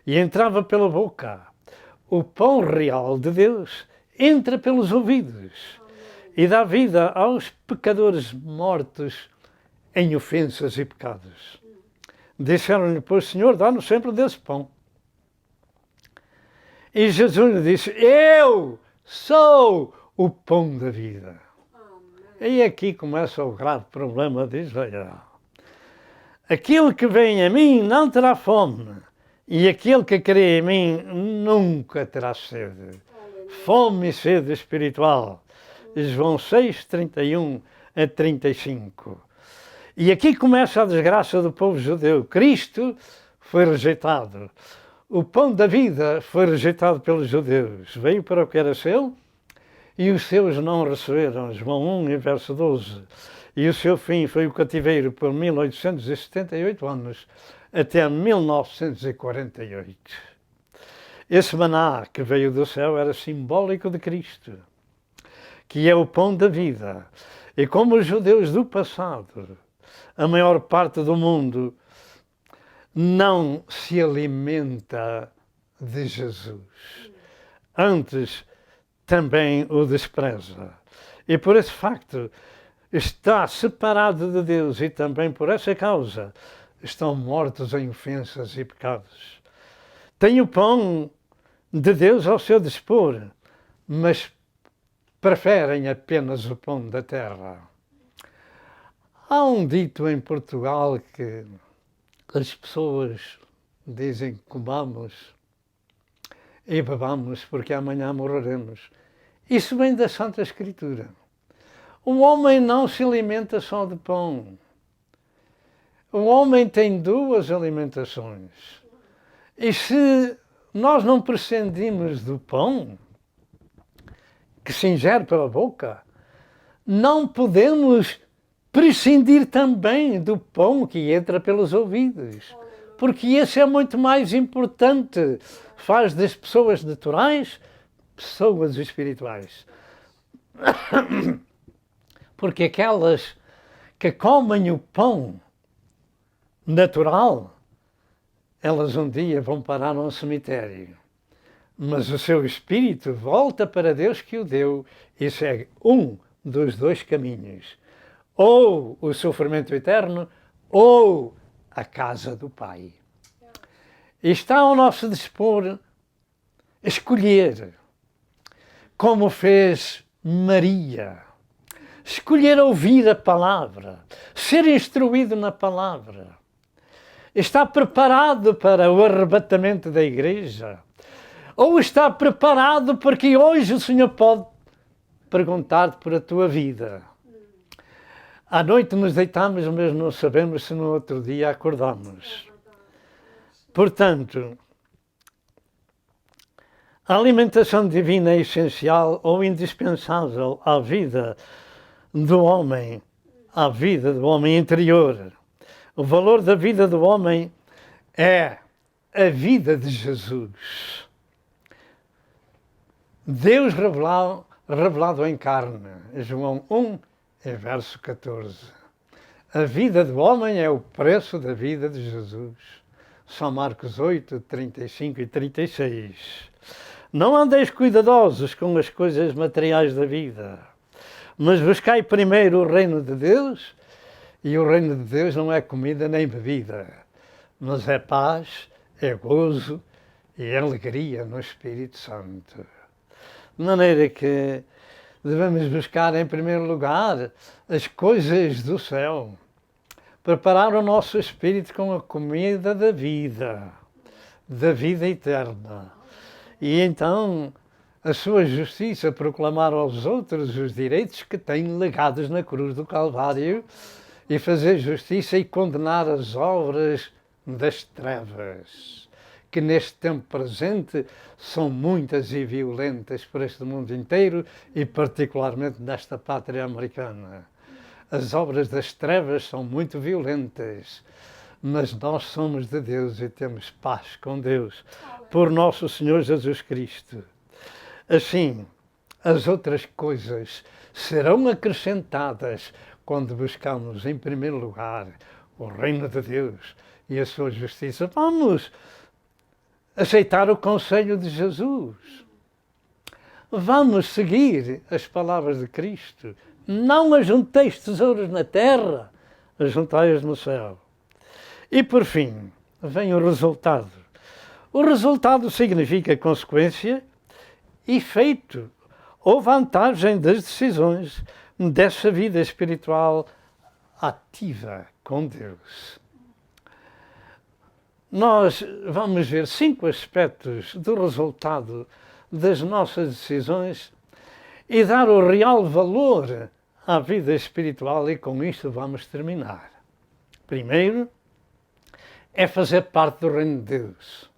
e entrava pela boca. O pão real de Deus entra pelos ouvidos e dá vida aos pecadores mortos em ofensas e pecados. Disseram-lhe, pois, Senhor, dá-nos sempre desse pão. E Jesus lhe disse, eu sou o pão da vida. E aqui começa o grave problema de Israel. Aquele que vem a mim não terá fome, e aquele que crê em mim nunca terá sede. Fome e sede espiritual. João 6, 31 a 35. E aqui começa a desgraça do povo judeu. Cristo foi rejeitado. O pão da vida foi rejeitado pelos judeus. Veio para o que era seu e os seus não receberam. João 1, verso 12. E o seu fim foi o cativeiro por 1878 anos até 1948. Esse maná que veio do céu era simbólico de Cristo, que é o pão da vida. E como os judeus do passado, a maior parte do mundo não se alimenta de Jesus. Antes, também o despreza. E por esse facto, está separado de Deus e também por essa causa estão mortos em ofensas e pecados. Tem o pão de Deus ao seu dispor, mas preferem apenas o pão da terra. Há um dito em Portugal que as pessoas dizem comamos e bebamos porque amanhã morreremos. Isso vem da Santa Escritura. O homem não se alimenta só de pão. o homem tem duas alimentações. E se nós não prescindimos do pão que se ingere pela boca, não podemos prescindir também do pão que entra pelos ouvidos. Porque esse é muito mais importante. Faz das pessoas naturais pessoas espirituais. Porque aquelas que comem o pão natural, elas um dia vão parar num cemitério. Mas o seu espírito volta para Deus que o deu e segue um dos dois caminhos. Ou o sofrimento eterno, ou a casa do Pai. E está ao nosso dispor escolher, como fez Maria. Escolher ouvir a palavra, ser instruído na palavra. Está preparado para o arrebatamento da igreja? Ou está preparado porque hoje o Senhor pode perguntar-te por a tua vida? À noite nos deitamos, mas não sabemos se no outro dia acordamos. Portanto, a alimentação divina é essencial ou indispensável à vida do homem, à vida do homem interior. O valor da vida do homem é a vida de Jesus. Deus revelado em carne. João 1, verso 14. A vida do homem é o preço da vida de Jesus. São Marcos 8, 35 e 36. Não andeis cuidadosos com as coisas materiais da vida, mas buscai primeiro o reino de Deus, e o reino de Deus não é comida nem bebida, mas é paz, é gozo e é alegria no Espírito Santo. De maneira que devemos buscar em primeiro lugar as coisas do céu, preparar o nosso espírito com a comida da vida eterna. E então a sua justiça, proclamar aos outros os direitos que têm legados na cruz do Calvário e fazer justiça e condenar as obras das trevas, que neste tempo presente são muitas e violentas por este mundo inteiro e particularmente nesta pátria americana. As obras das trevas são muito violentas, mas nós somos de Deus e temos paz com Deus, por nosso Senhor Jesus Cristo. Assim, as outras coisas serão acrescentadas quando buscamos, em primeiro lugar, o reino de Deus e a sua justiça. Vamos aceitar o conselho de Jesus. Vamos seguir as palavras de Cristo. Não ajunteis tesouros na terra, ajuntai-os no céu. E por fim, vem o resultado. O resultado significa consequência, efeito ou vantagem das decisões dessa vida espiritual ativa com Deus. Nós vamos ver 5 aspectos do resultado das nossas decisões e dar o real valor à vida espiritual, e com isto vamos terminar. Primeiro, é fazer parte do reino de Deus.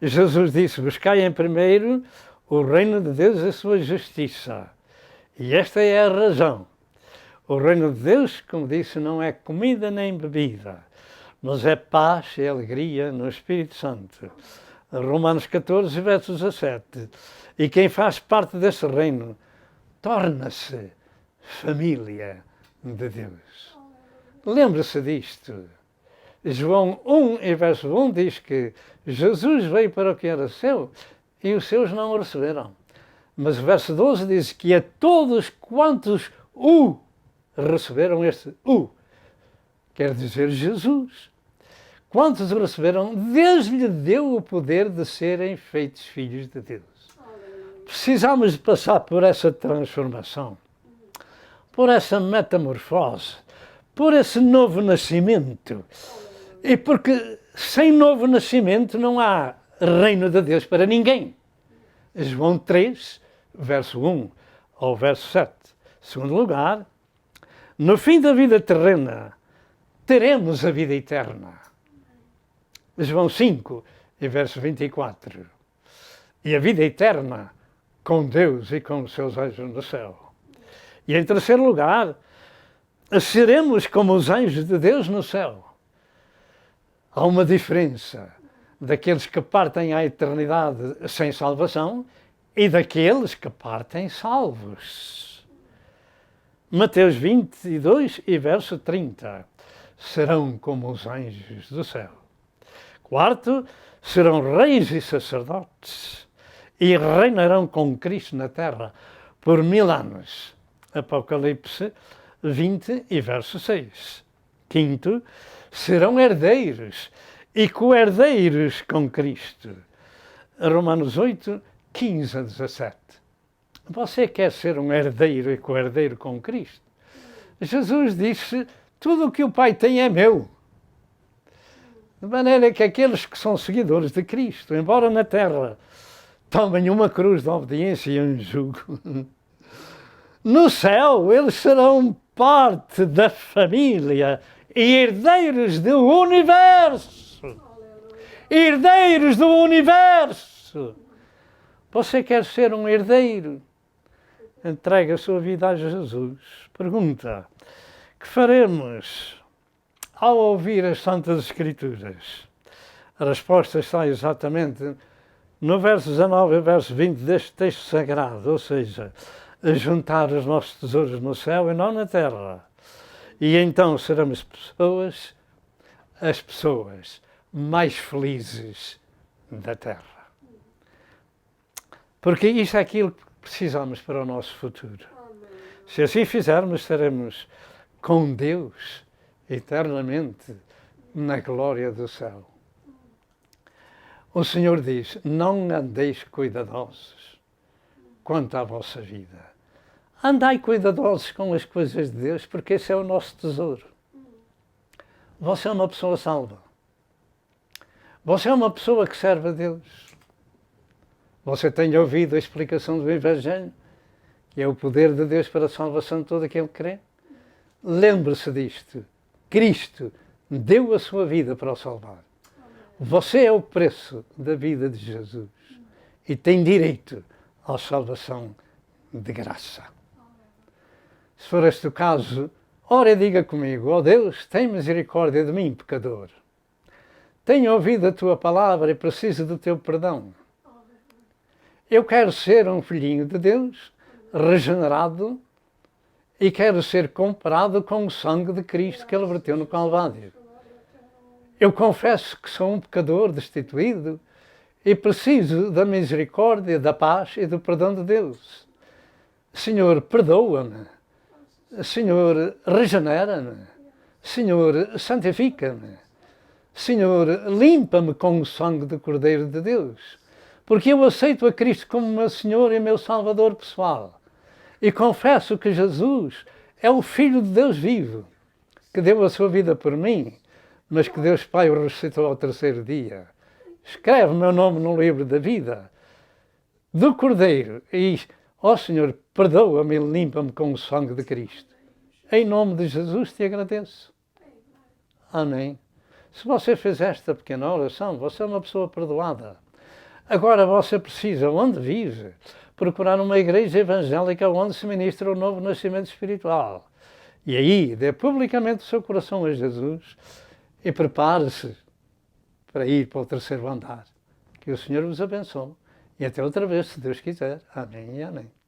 Jesus disse: buscai em primeiro o reino de Deus e a sua justiça. E esta é a razão. O reino de Deus, como disse, não é comida nem bebida, mas é paz e alegria no Espírito Santo. Romanos 14, verso 17. E quem faz parte desse reino torna-se família de Deus. Lembre-se disto. João 1, verso 1 diz que Jesus veio para o que era seu e os seus não o receberam. Mas o verso 12 diz que a todos quantos o receberam, este o quer dizer Jesus. Quantos o receberam, Deus lhe deu o poder de serem feitos filhos de Deus. Precisamos de passar por essa transformação, por essa metamorfose, por esse novo nascimento. E porque sem novo nascimento não há reino de Deus para ninguém. João 3, verso 1 ao verso 7. Segundo lugar, no fim da vida terrena, teremos a vida eterna. João 5, e verso 24. E a vida eterna com Deus e com os seus anjos no céu. E em terceiro lugar, seremos como os anjos de Deus no céu. Há uma diferença daqueles que partem à eternidade sem salvação e daqueles que partem salvos. Mateus 22 e verso 30. Serão como os anjos do céu. Quarto, serão reis e sacerdotes e reinarão com Cristo na terra por 1000 anos. Apocalipse 20 e verso 6. Quinto, serão herdeiros e co-herdeiros com Cristo. Romanos 8, 15 a 17. Você quer ser um herdeiro e co-herdeiro com Cristo? Jesus disse, tudo o que o Pai tem é meu. De maneira que aqueles que são seguidores de Cristo, embora na terra tomem uma cruz de obediência e um jugo, no céu eles serão parte da família e herdeiros do universo. Herdeiros do universo. Você quer ser um herdeiro? Entrega a sua vida a Jesus. Pergunta, que faremos ao ouvir as Santas Escrituras? A resposta está exatamente no verso 19 e verso 20 deste texto sagrado, ou seja, a juntar os nossos tesouros no céu e não na terra. E então seremos as pessoas mais felizes da terra. Porque isso é aquilo que precisamos para o nosso futuro. Se assim fizermos, estaremos com Deus eternamente na glória do céu. O Senhor diz, não andeis cuidadosos quanto à vossa vida. Andai cuidadosos com as coisas de Deus, porque esse é o nosso tesouro. Você é uma pessoa salva. Você é uma pessoa que serve a Deus. Você tem ouvido a explicação do Evangelho, que é o poder de Deus para a salvação de todo aquele que crê? Lembre-se disto. Cristo deu a sua vida para o salvar. Você é o preço da vida de Jesus e tem direito à salvação de graça. Se for este o caso, ora e diga comigo, ó Deus, tem misericórdia de mim, pecador. Tenho ouvido a tua palavra e preciso do teu perdão. Eu quero ser um filhinho de Deus, regenerado, e quero ser comparado com o sangue de Cristo que ele verteu no Calvário. Eu confesso que sou um pecador destituído e preciso da misericórdia, da paz e do perdão de Deus. Senhor, perdoa-me. Senhor, regenera-me. Senhor, santifica-me. Senhor, limpa-me com o sangue do Cordeiro de Deus. Porque eu aceito a Cristo como meu Senhor e meu Salvador pessoal. E confesso que Jesus é o Filho de Deus vivo, que deu a sua vida por mim, mas que Deus Pai o ressuscitou ao terceiro dia. Escreve meu nome no livro da vida do Cordeiro e, ó Senhor, perdoa-me e limpa-me com o sangue de Cristo. Em nome de Jesus te agradeço. Amém. Se você fez esta pequena oração, você é uma pessoa perdoada. Agora você precisa, onde vive, procurar uma igreja evangélica onde se ministra o novo nascimento espiritual. E aí, dê publicamente o seu coração a Jesus e prepare-se para ir para o terceiro andar. Que o Senhor vos abençoe. E até outra vez, se Deus quiser. Amém e amém.